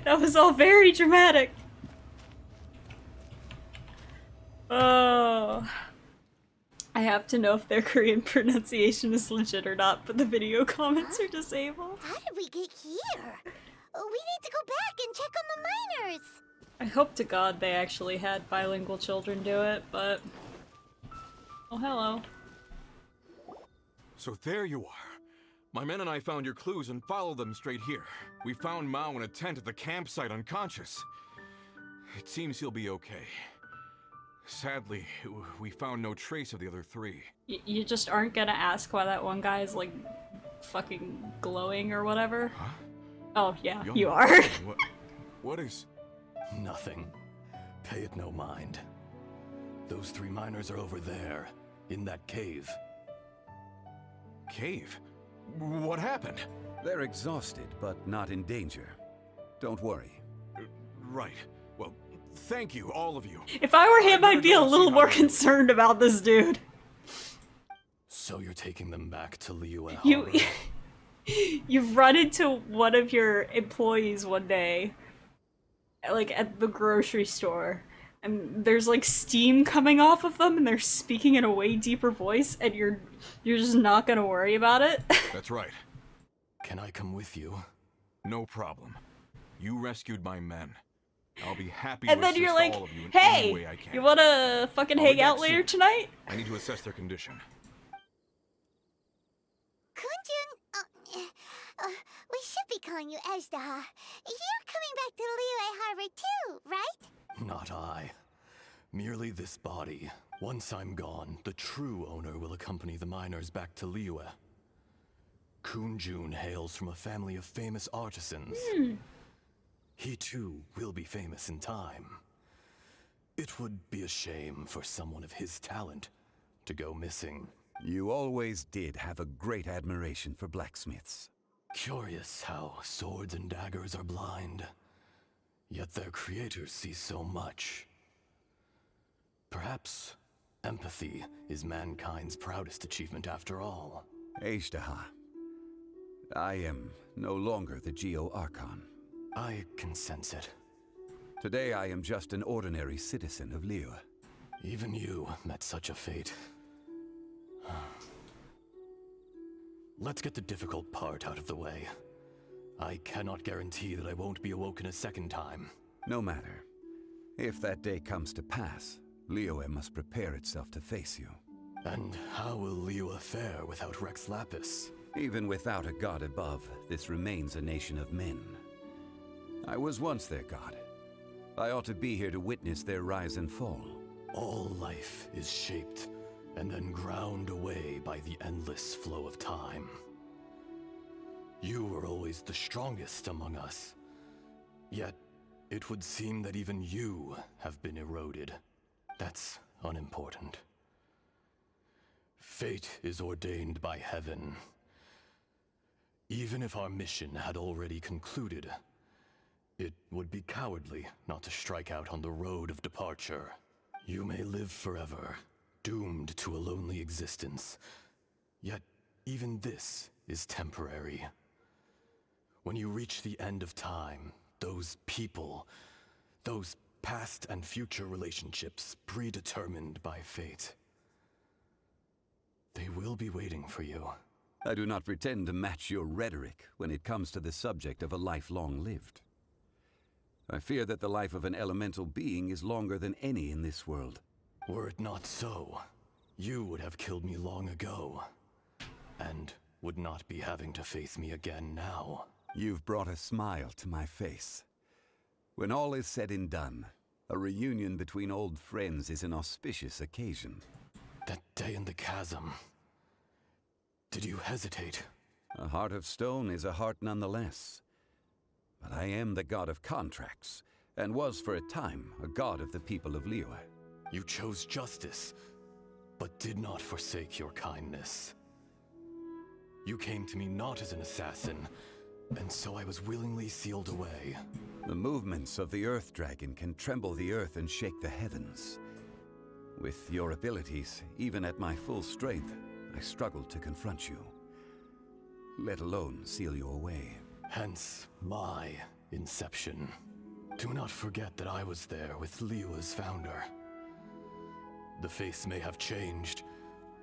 [SPEAKER 1] That was all very dramatic. Oh. I have to know if their Korean pronunciation is legit or not, but the video comments are disabled.
[SPEAKER 3] How did we get here? We need to go back and check on the miners.
[SPEAKER 1] I hope to God they actually had bilingual children do it, but... Oh, hello.
[SPEAKER 4] So there you are. My men and I found your clues and followed them straight here. We found Mao in a tent at the campsite unconscious. It seems he'll be okay. Sadly, we found no trace of the other three.
[SPEAKER 1] You just aren't gonna ask why that one guy is, like, fucking glowing or whatever?
[SPEAKER 4] Huh?
[SPEAKER 1] Oh, yeah,
[SPEAKER 4] Young
[SPEAKER 1] you are.
[SPEAKER 4] man, what is...
[SPEAKER 13] Nothing. Pay it no mind. Those three miners are over there, in that cave.
[SPEAKER 4] Cave? What happened?
[SPEAKER 5] They're exhausted, but not in danger. Don't worry.
[SPEAKER 4] Right. Well, thank you, all of you.
[SPEAKER 1] If I were him, I'd be a little more concerned about this dude.
[SPEAKER 13] So you're taking them back to Liyue Harbor?
[SPEAKER 1] You've run into one of your employees one day, like at the grocery store, and there's like steam coming off of them, and they're speaking in a way deeper voice, and you're just not gonna worry about it.
[SPEAKER 4] That's right.
[SPEAKER 13] Can I come with you?
[SPEAKER 4] No problem. You rescued my men. I'll be happy
[SPEAKER 1] And
[SPEAKER 4] to
[SPEAKER 1] then you're
[SPEAKER 4] assist
[SPEAKER 1] like,
[SPEAKER 4] all of you in
[SPEAKER 1] hey,
[SPEAKER 4] any way I can.
[SPEAKER 1] you wanna fucking
[SPEAKER 4] I'll be
[SPEAKER 1] hang out
[SPEAKER 4] back
[SPEAKER 1] later
[SPEAKER 4] soon.
[SPEAKER 1] tonight?
[SPEAKER 4] I need to assess their condition.
[SPEAKER 3] Kunjun, we should be calling you Ejdah. You're coming back to Liyue Harbor too, right?
[SPEAKER 13] Not I. Merely this body. Once I'm gone, the true owner will accompany the miners back to Liyue. Kunjun hails from a family of famous artisans. He too will be famous in time. It would be a shame for someone of his talent to go missing.
[SPEAKER 5] You always did have a great admiration for blacksmiths.
[SPEAKER 13] Curious how swords and daggers are blind, yet their creators see so much. Perhaps empathy is mankind's proudest achievement after all.
[SPEAKER 5] Ejdah, I am no longer the Geo Archon.
[SPEAKER 13] I can sense it.
[SPEAKER 5] Today I am just an ordinary citizen of Liyue.
[SPEAKER 13] Even you met such a fate. Let's get the difficult part out of the way. I cannot guarantee that I won't be awoken a second time.
[SPEAKER 5] No matter. If that day comes to pass, Liyue must prepare itself to face you.
[SPEAKER 13] And how will Liyue fare without Rex Lapis?
[SPEAKER 5] Even without a god above, this remains a nation of men. I was once their god. I ought to be here to witness their rise and fall.
[SPEAKER 13] All life is shaped and then ground away by the endless flow of time. You were always the strongest among us. Yet, it would seem that even you have been eroded. That's unimportant. Fate is ordained by heaven. Even if our mission had already concluded, it would be cowardly not to strike out on the road of departure. You may live forever, doomed to a lonely existence. Yet, even this is temporary. When you reach the end of time, those people, those past and future relationships predetermined by fate, they will be waiting for you.
[SPEAKER 5] I do not pretend to match your rhetoric when it comes to the subject of a life long lived. I fear that the life of an elemental being is longer than any in this world.
[SPEAKER 13] Were it not so, you would have killed me long ago, and would not be having to face me again now.
[SPEAKER 5] You've brought a smile to my face. When all is said and done, a reunion between old friends is an auspicious occasion.
[SPEAKER 13] That day in the chasm, did you hesitate?
[SPEAKER 5] A heart of stone is a heart nonetheless. But I am the god of contracts, and was for a time a god of the people of Liyue.
[SPEAKER 13] You chose justice, but did not forsake your kindness. You came to me not as an assassin, and so I was willingly sealed away.
[SPEAKER 5] The movements of the Earth Dragon can tremble the earth and shake the heavens. With your abilities, even at my full strength, I struggled to confront you, let alone seal you away.
[SPEAKER 13] Hence, my inception. Do not forget that I was there with Liyue's founder. The face may have changed,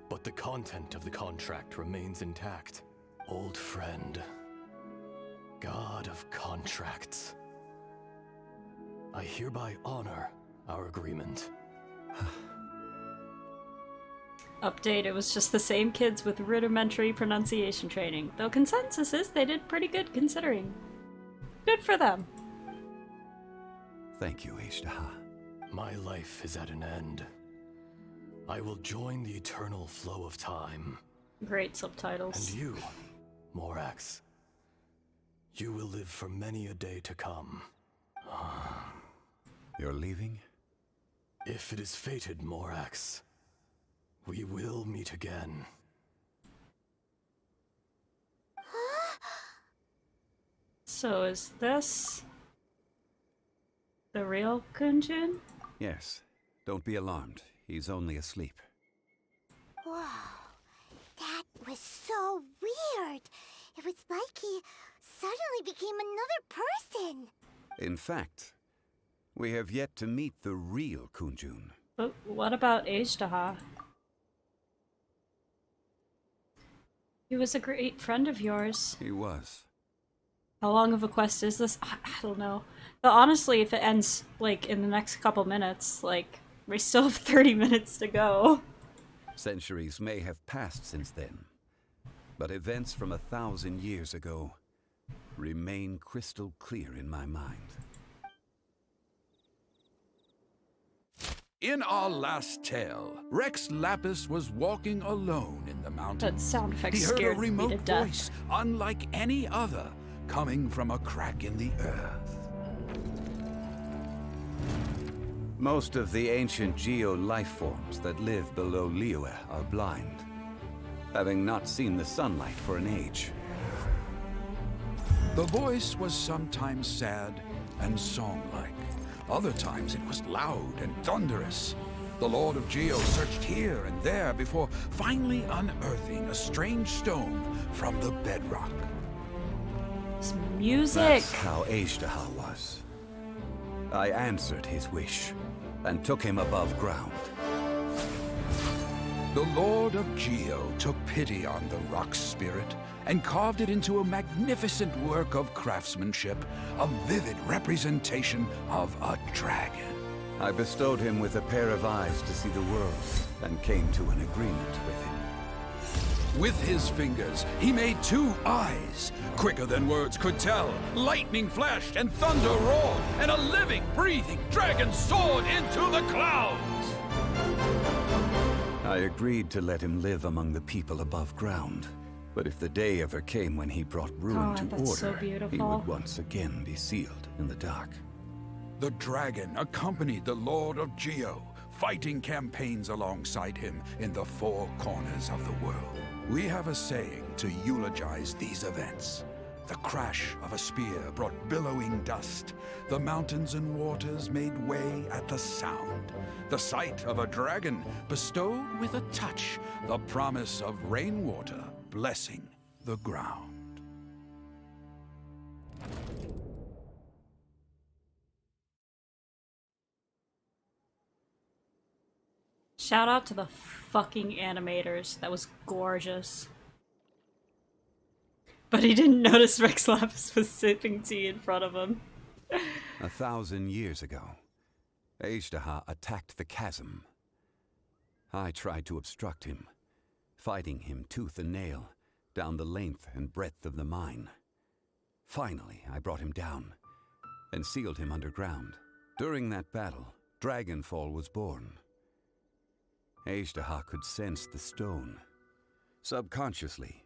[SPEAKER 13] but the content of the contract remains intact. Old friend, god of contracts, I hereby honor our agreement.
[SPEAKER 1] Update, it was just the same kids with rudimentary pronunciation training, though consensus is they did pretty good considering. Good for them.
[SPEAKER 5] Thank you, Ishtaha.
[SPEAKER 13] My life is at an end. I will join the eternal flow of time.
[SPEAKER 1] Great subtitles.
[SPEAKER 13] And you, Morax, you will live for many a day to come.
[SPEAKER 5] You're leaving?
[SPEAKER 13] If it is fated, Morax, we will meet again.
[SPEAKER 1] So is this the real Kunjun?
[SPEAKER 5] Yes. Don't be alarmed. He's only asleep.
[SPEAKER 3] Whoa, that was so weird. It was like he suddenly became another person.
[SPEAKER 5] In fact, we have yet to meet the real Kunjun.
[SPEAKER 1] But what about Ishtaha? He was a great friend of yours.
[SPEAKER 5] He was.
[SPEAKER 1] How long of a quest is this? I don't know. But honestly, if it ends, like, in the next couple minutes, like, we still have 30 minutes to go.
[SPEAKER 5] Centuries may have passed since then, but events from 1,000 years ago remain crystal clear in my mind.
[SPEAKER 9] In our last tale, Rex Lapis was walking alone in the mountains.
[SPEAKER 1] That sound effect
[SPEAKER 9] He heard a
[SPEAKER 1] scared me to
[SPEAKER 9] remote
[SPEAKER 1] death.
[SPEAKER 9] voice, unlike any other, coming from a crack in the earth.
[SPEAKER 5] Most of the ancient geo life forms that live below Liyue are blind, having not seen the sunlight for an age.
[SPEAKER 9] The voice was sometimes sad and song-like. Other times it was loud and thunderous. The Lord of Geo searched here and there before finally unearthing a strange stone from the bedrock.
[SPEAKER 1] It's music!
[SPEAKER 5] That's how Ishtaha was. I answered his wish and took him above ground.
[SPEAKER 9] The Lord of Geo took pity on the rock spirit and carved it into a magnificent work of craftsmanship, a vivid representation of a dragon.
[SPEAKER 5] I bestowed him with a pair of eyes to see the world and came to an agreement with him.
[SPEAKER 9] With his fingers, he made 2 eyes, quicker than words could tell. Lightning flashed and thunder roared, and a living, breathing dragon soared into the clouds.
[SPEAKER 5] I agreed to let him live among the people above ground. But if the day ever came when he brought ruin to
[SPEAKER 1] that's so
[SPEAKER 5] order, he
[SPEAKER 1] beautiful.
[SPEAKER 5] would once again be sealed in the dark.
[SPEAKER 9] The dragon accompanied the Lord of Geo, fighting campaigns alongside him in the 4 corners of the world. We have a saying to eulogize these events. The crash of a spear brought billowing dust. The mountains and waters made way at the sound. The sight of a dragon bestowed with a touch the promise of rainwater blessing the ground.
[SPEAKER 1] Shout out to the fucking animators. That was gorgeous. But he didn't notice Rex Lapis was sipping tea in front of him.
[SPEAKER 5] 1,000 years ago, Ajdaha attacked the chasm. I tried to obstruct him, fighting him tooth and nail down the length and breadth of the mine. Finally, I brought him down and sealed him underground. During that battle, Dragonfall was born. Ajdaha could sense the stone. Subconsciously,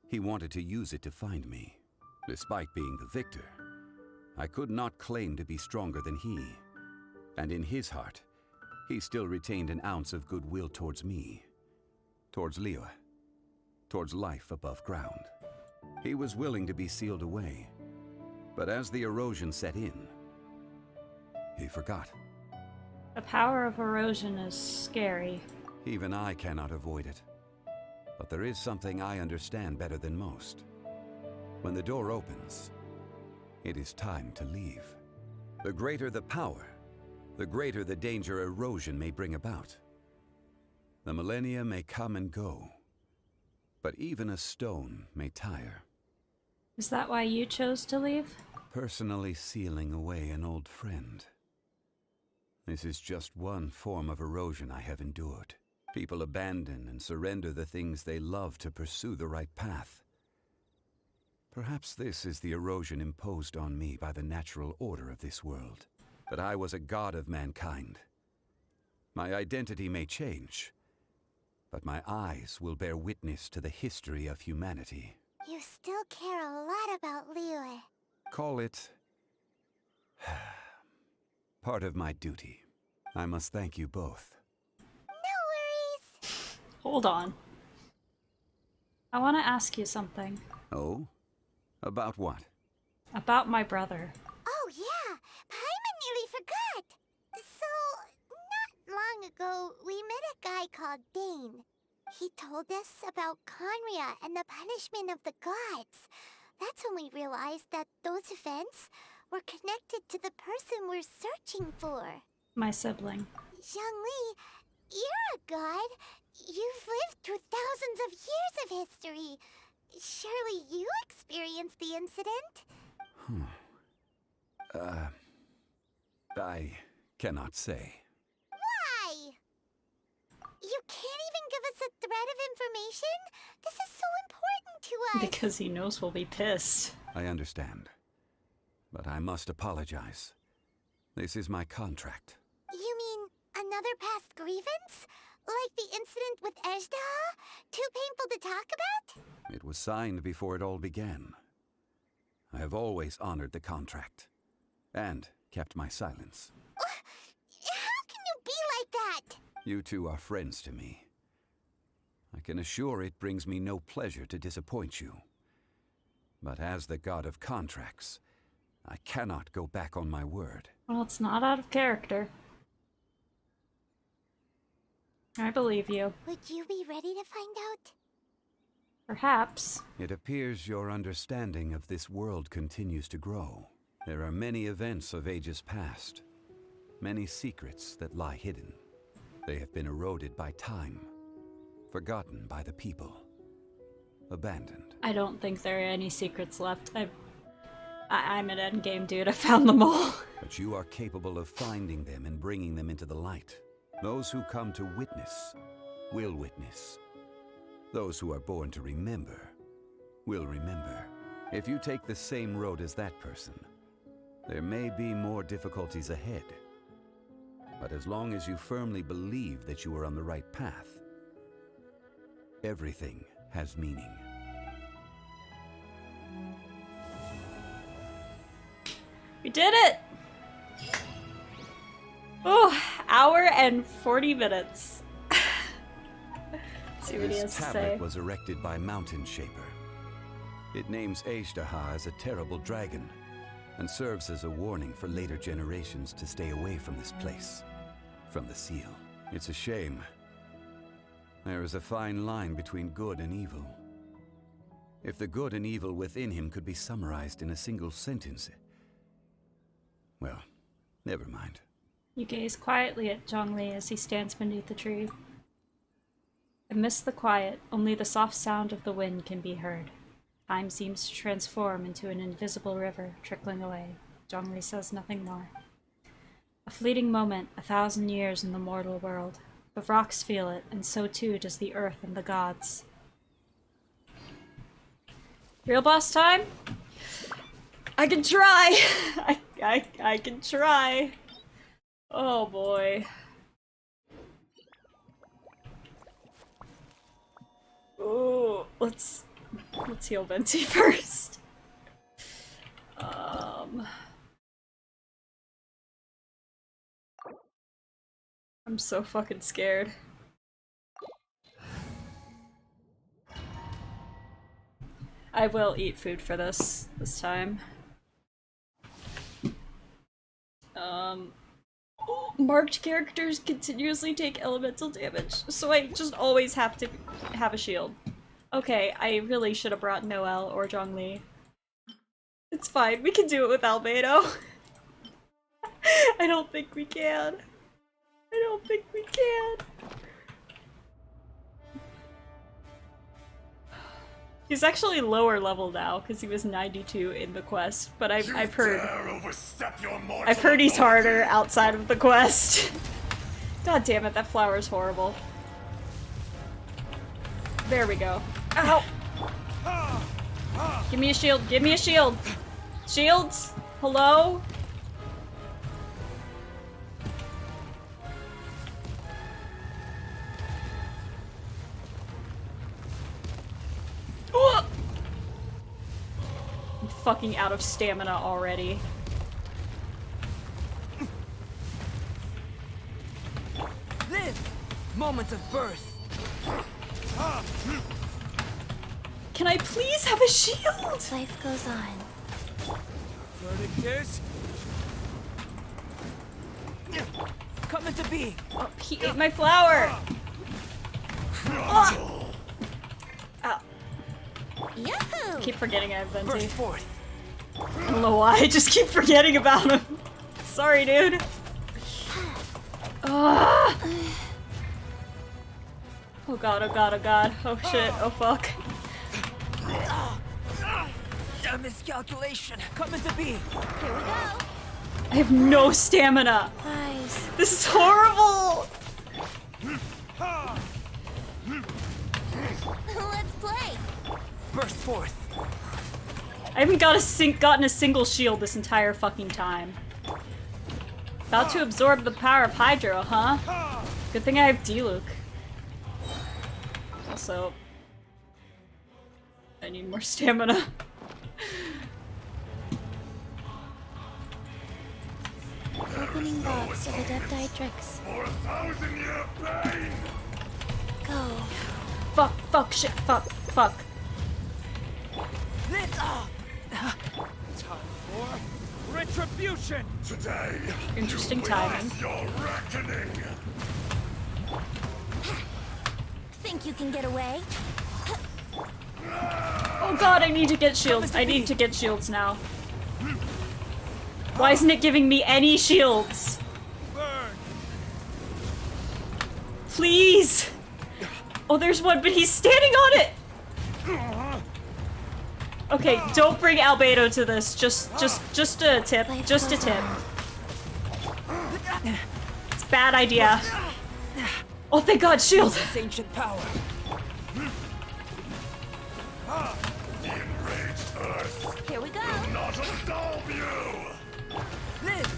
[SPEAKER 5] he wanted to use it to find me. Despite being the victor, I could not claim to be stronger than he. And in his heart, he still retained an ounce of goodwill towards me, towards Liyue, towards life above ground. He was willing to be sealed away, but as the erosion set in, he forgot.
[SPEAKER 1] The power of erosion is scary.
[SPEAKER 5] Even I cannot avoid it. But there is something I understand better than most. When the door opens, it is time to leave. The greater the power, the greater the danger erosion may bring about. The millennia may come and go, but even a stone may tire.
[SPEAKER 1] Is that why you chose to leave?
[SPEAKER 5] Personally sealing away an old friend. This is just one form of erosion I have endured. People abandon and surrender the things they love to pursue the right path. Perhaps this is the erosion imposed on me by the natural order of this world. That I was a god of mankind. My identity may change, but my eyes will bear witness to the history of humanity.
[SPEAKER 3] You still care a lot about Liyue.
[SPEAKER 5] Call it part of my duty. I must thank you both.
[SPEAKER 3] No worries.
[SPEAKER 1] Hold on. I want to ask you something.
[SPEAKER 5] Oh? About what?
[SPEAKER 1] About my brother.
[SPEAKER 3] Oh yeah, Paimon nearly forgot. So, not long ago, we met a guy called Dane. He told us about Conria and the punishment of the gods. That's when we realized that those events were connected to the person we're searching for.
[SPEAKER 1] My sibling.
[SPEAKER 3] Zhongli, you're a god. You've lived through thousands of years of history. Surely you experienced the incident?
[SPEAKER 5] I cannot say.
[SPEAKER 3] Why? You can't even give us a thread of information? This is so important to us.
[SPEAKER 1] Because he knows we'll be pissed.
[SPEAKER 5] I understand. But I must apologize. This is my contract.
[SPEAKER 3] You mean another past grievance? Like the incident with Ajdaha? Too painful to talk about?
[SPEAKER 5] It was signed before it all began. I have always honored the contract. And kept my silence.
[SPEAKER 3] How can you be like that?
[SPEAKER 5] You two are friends to me. I can assure it brings me no pleasure to disappoint you. But as the god of contracts, I cannot go back on my word.
[SPEAKER 1] Well, it's not out of character. I believe you.
[SPEAKER 3] Would you be ready to find out?
[SPEAKER 1] Perhaps.
[SPEAKER 5] It appears your understanding of this world continues to grow. There are many events of ages past, many secrets that lie hidden. They have been eroded by time, forgotten by the people, abandoned.
[SPEAKER 1] I don't think there are any secrets left. I'm an endgame dude. I found them all.
[SPEAKER 5] But you are capable of finding them and bringing them into the light. Those who come to witness will witness. Those who are born to remember will remember. If you take the same road as that person, there may be more difficulties ahead. But as long as you firmly believe that you are on the right path, everything has meaning.
[SPEAKER 1] We did it! Oh, hour and 40 minutes. See what he has
[SPEAKER 5] This
[SPEAKER 1] to say.
[SPEAKER 5] tablet was erected by Mountain Shaper. It names Ajdaha as a terrible dragon, and serves as a warning for later generations to stay away from this place, from the seal. It's a shame. There is a fine line between good and evil. If the good and evil within him could be summarized in a single sentence... Well, never mind.
[SPEAKER 1] You gaze quietly at Zhongli as he stands beneath the tree. Amidst the quiet, only the soft sound of the wind can be heard. Time seems to transform into an invisible river, trickling away. Zhongli says nothing more. A fleeting moment, 1,000 years in the mortal world. The rocks feel it, and so too does the earth and the gods. Real boss time? I can try! I can try! Oh boy. Ooh, let's heal Venti first. I'm so fucking scared. I will eat food for this time. Marked characters continuously take elemental damage, so I just always have to have a shield. Okay, I really should have brought Noelle or Zhongli. It's fine, we can do it with Albedo. I don't think we can. I don't think we can. He's actually lower level now because he was 92 in the quest, but I've heard he's harder outside of the quest. God damn it, that flower is horrible. There we go. Ow! Give me a shield, give me a shield! Shields? Hello? I'm fucking out of stamina already.
[SPEAKER 14] Live! Moment of birth!
[SPEAKER 1] Can I please have a shield?
[SPEAKER 10] Life goes on.
[SPEAKER 14] Verdict is... come into being!
[SPEAKER 1] Oh, he ate my flower! Oh. Ow.
[SPEAKER 10] Yahoo!
[SPEAKER 1] Keep forgetting I have Venti.
[SPEAKER 14] Burst forth!
[SPEAKER 1] I don't know why, I just keep forgetting about him. Sorry, dude. Ah. Oh god, oh god, oh god. Oh shit, oh fuck.
[SPEAKER 14] A miscalculation! Come into being!
[SPEAKER 10] Here we go.
[SPEAKER 1] I have no stamina.
[SPEAKER 10] Nice.
[SPEAKER 1] This is horrible.
[SPEAKER 10] Let's play.
[SPEAKER 14] Burst forth!
[SPEAKER 1] I haven't gotten a single shield this entire fucking time. About to absorb the power of Hydro, huh? Good thing I have Diluc. Also, I need more stamina.
[SPEAKER 10] Opening box of Adepti Tricks.
[SPEAKER 13] For 1,000-year pain!
[SPEAKER 10] Go.
[SPEAKER 1] Fuck, fuck, shit, fuck, fuck.
[SPEAKER 14] Time for retribution!
[SPEAKER 13] Today,
[SPEAKER 1] Interesting
[SPEAKER 13] you will
[SPEAKER 1] timing.
[SPEAKER 13] have your reckoning!
[SPEAKER 10] Think you can get away?
[SPEAKER 1] Oh god, I need to get shields. I need to get shields now. Why isn't it giving me any shields?
[SPEAKER 14] Burn!
[SPEAKER 1] Please! Oh, there's one, but he's standing on it! Okay, don't bring Albedo to this. Just a tip. Just a tip. It's a bad idea. Oh, thank god, shield!
[SPEAKER 14] This ancient power.
[SPEAKER 13] The enraged earth
[SPEAKER 2] Here we go.
[SPEAKER 13] will not absolve you!
[SPEAKER 14] Live!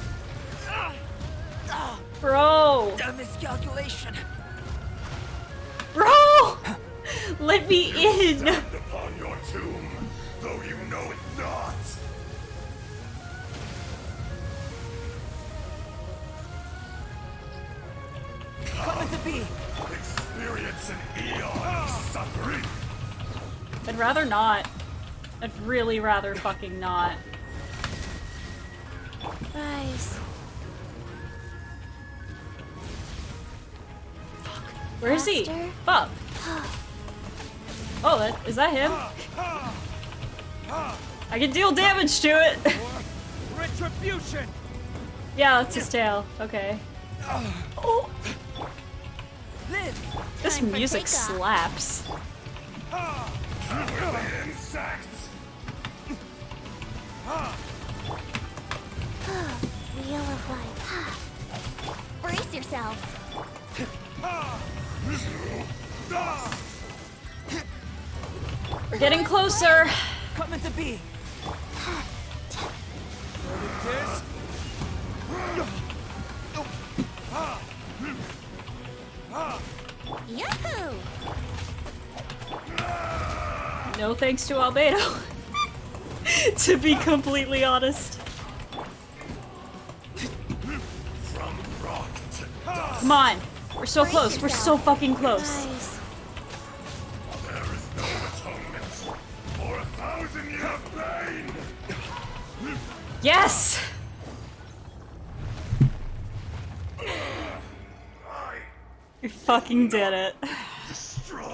[SPEAKER 1] Bro!
[SPEAKER 14] A miscalculation.
[SPEAKER 1] Bro! Let me in!
[SPEAKER 13] Stand upon your tomb, though you know it not.
[SPEAKER 14] Coming to be.
[SPEAKER 13] Experience an eon of suffering.
[SPEAKER 1] I'd rather not. I'd really rather fucking not.
[SPEAKER 2] Rise.
[SPEAKER 1] Where is he?
[SPEAKER 2] Faster.
[SPEAKER 1] Fuck. Oh, is that him? I can deal damage to it.
[SPEAKER 14] Retribution.
[SPEAKER 1] Yeah, that's his tail. Okay. Oh.
[SPEAKER 14] Live.
[SPEAKER 1] This
[SPEAKER 2] Time for
[SPEAKER 1] music
[SPEAKER 2] takeoff.
[SPEAKER 1] slaps.
[SPEAKER 13] Cowardly insects.
[SPEAKER 3] Wheel of life. Brace yourselves.
[SPEAKER 1] We're getting closer.
[SPEAKER 14] Coming to be. There's
[SPEAKER 3] Yahoo!
[SPEAKER 1] No thanks to Albedo. To be completely honest.
[SPEAKER 13] From rock to dust.
[SPEAKER 1] Come on. We're so close. We're so fucking close.
[SPEAKER 2] Rise.
[SPEAKER 13] There is no atonement for 1,000 years of pain.
[SPEAKER 1] Yes! We fucking did it.
[SPEAKER 13] Destroyed.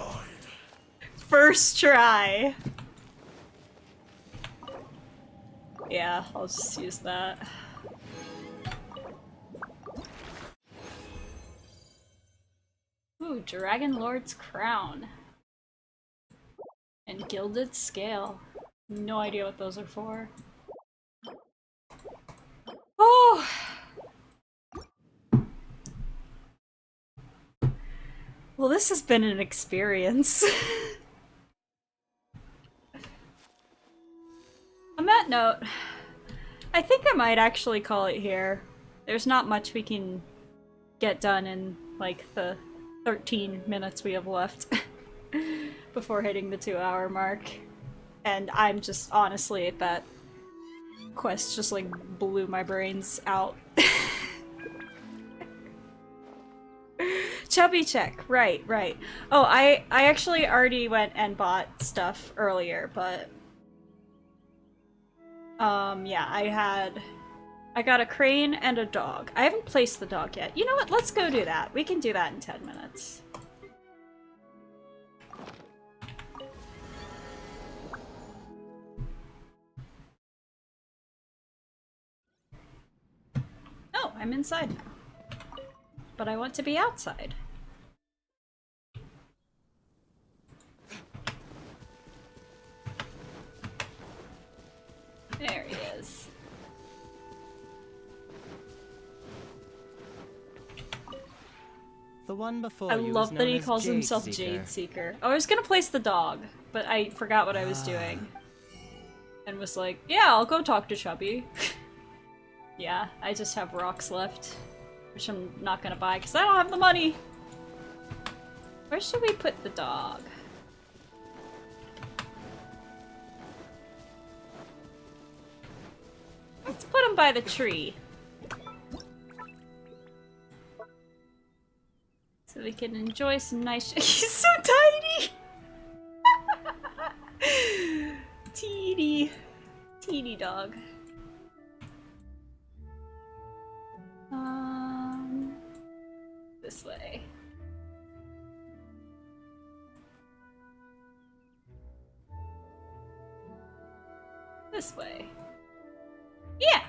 [SPEAKER 1] First try. Yeah, I'll just use that. Ooh, Dragon Lord's Crown. And Gilded Scale. No idea what those are for. Oh! Well, this has been an experience. On that note, I think I might actually call it here. There's not much we can get done in, like, the 13 minutes we have left before hitting the 2-hour mark. And I'm just, honestly, that quest just, like, blew my brains out. Chubby check, right. Oh, I actually already went and bought stuff earlier, but yeah, I got a crane and a dog. I haven't placed the dog yet. You know what? Let's go do that. We can do that in 10 minutes. Oh, I'm inside now. But I want to be outside. There he is.
[SPEAKER 15] The one before
[SPEAKER 1] I
[SPEAKER 15] you
[SPEAKER 1] love
[SPEAKER 15] was
[SPEAKER 1] that
[SPEAKER 15] known
[SPEAKER 1] he
[SPEAKER 15] as
[SPEAKER 1] calls
[SPEAKER 15] Jade
[SPEAKER 1] himself
[SPEAKER 15] Seeker.
[SPEAKER 1] Jade Seeker. Oh, I was gonna place the dog, but I forgot what I was doing. And was like, yeah, I'll go talk to Chubby. Yeah, I just have rocks left. Which I'm not gonna buy because I don't have the money. Where should we put the dog? Let's put him by the tree. So we can enjoy some nice— He's so tiny! Teeny. Teeny dog. This way. This way. Yeah!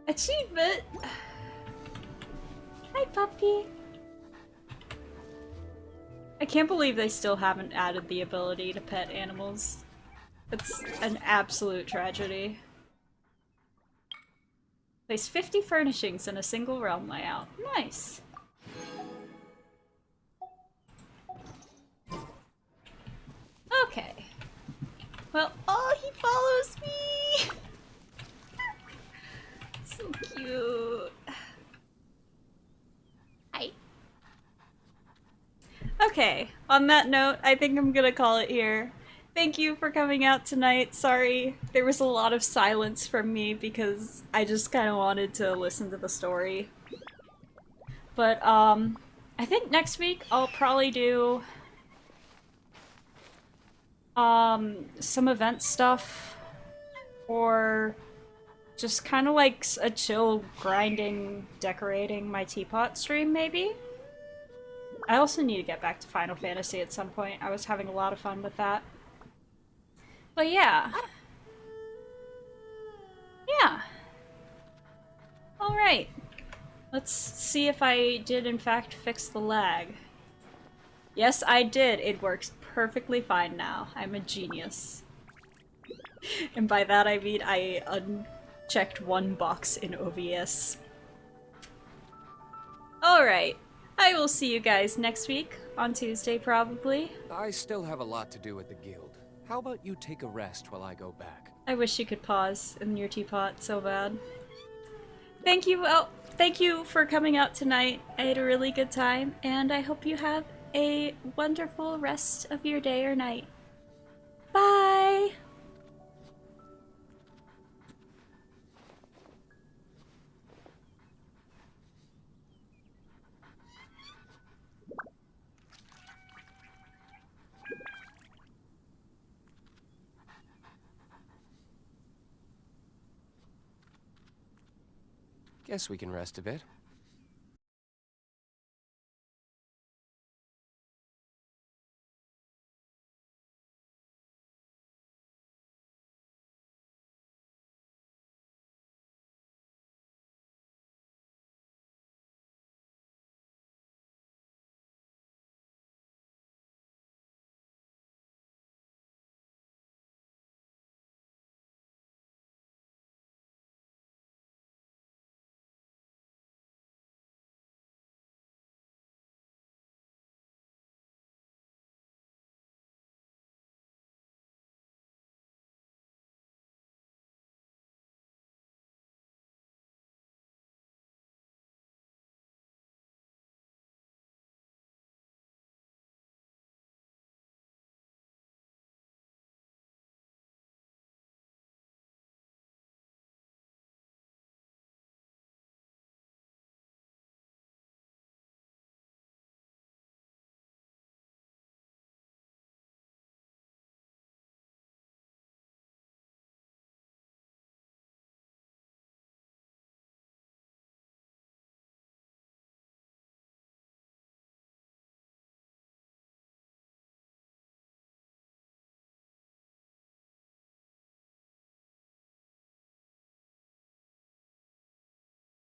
[SPEAKER 1] Achievement! Hi, puppy! I can't believe they still haven't added the ability to pet animals. It's an absolute tragedy. Place 50 furnishings in a single realm layout. Nice! Well, oh, he follows me! So cute. Hi. Okay, on that note, I think I'm gonna call it here. Thank you for coming out tonight. Sorry, there was a lot of silence from me because I just kind of wanted to listen to the story. But, I think next week I'll probably do, some event stuff, or just kind of like a chill grinding, decorating my teapot stream, maybe? I also need to get back to Final Fantasy at some point. I was having a lot of fun with that. But yeah. Yeah. Alright. Let's see if I did in fact fix the lag. Yes, I did. It works perfectly fine now. I'm a genius. And by that I mean I unchecked one box in OBS. Alright. I will see you guys next week, on Tuesday probably.
[SPEAKER 16] I still have a lot to do at the guild. How about you take a rest while I go back?
[SPEAKER 1] I wish you could pause in your teapot so bad. Thank you, thank you for coming out tonight. I had a really good time, and I hope you have a wonderful rest of your day or night. Bye!
[SPEAKER 16] Guess we can rest a bit.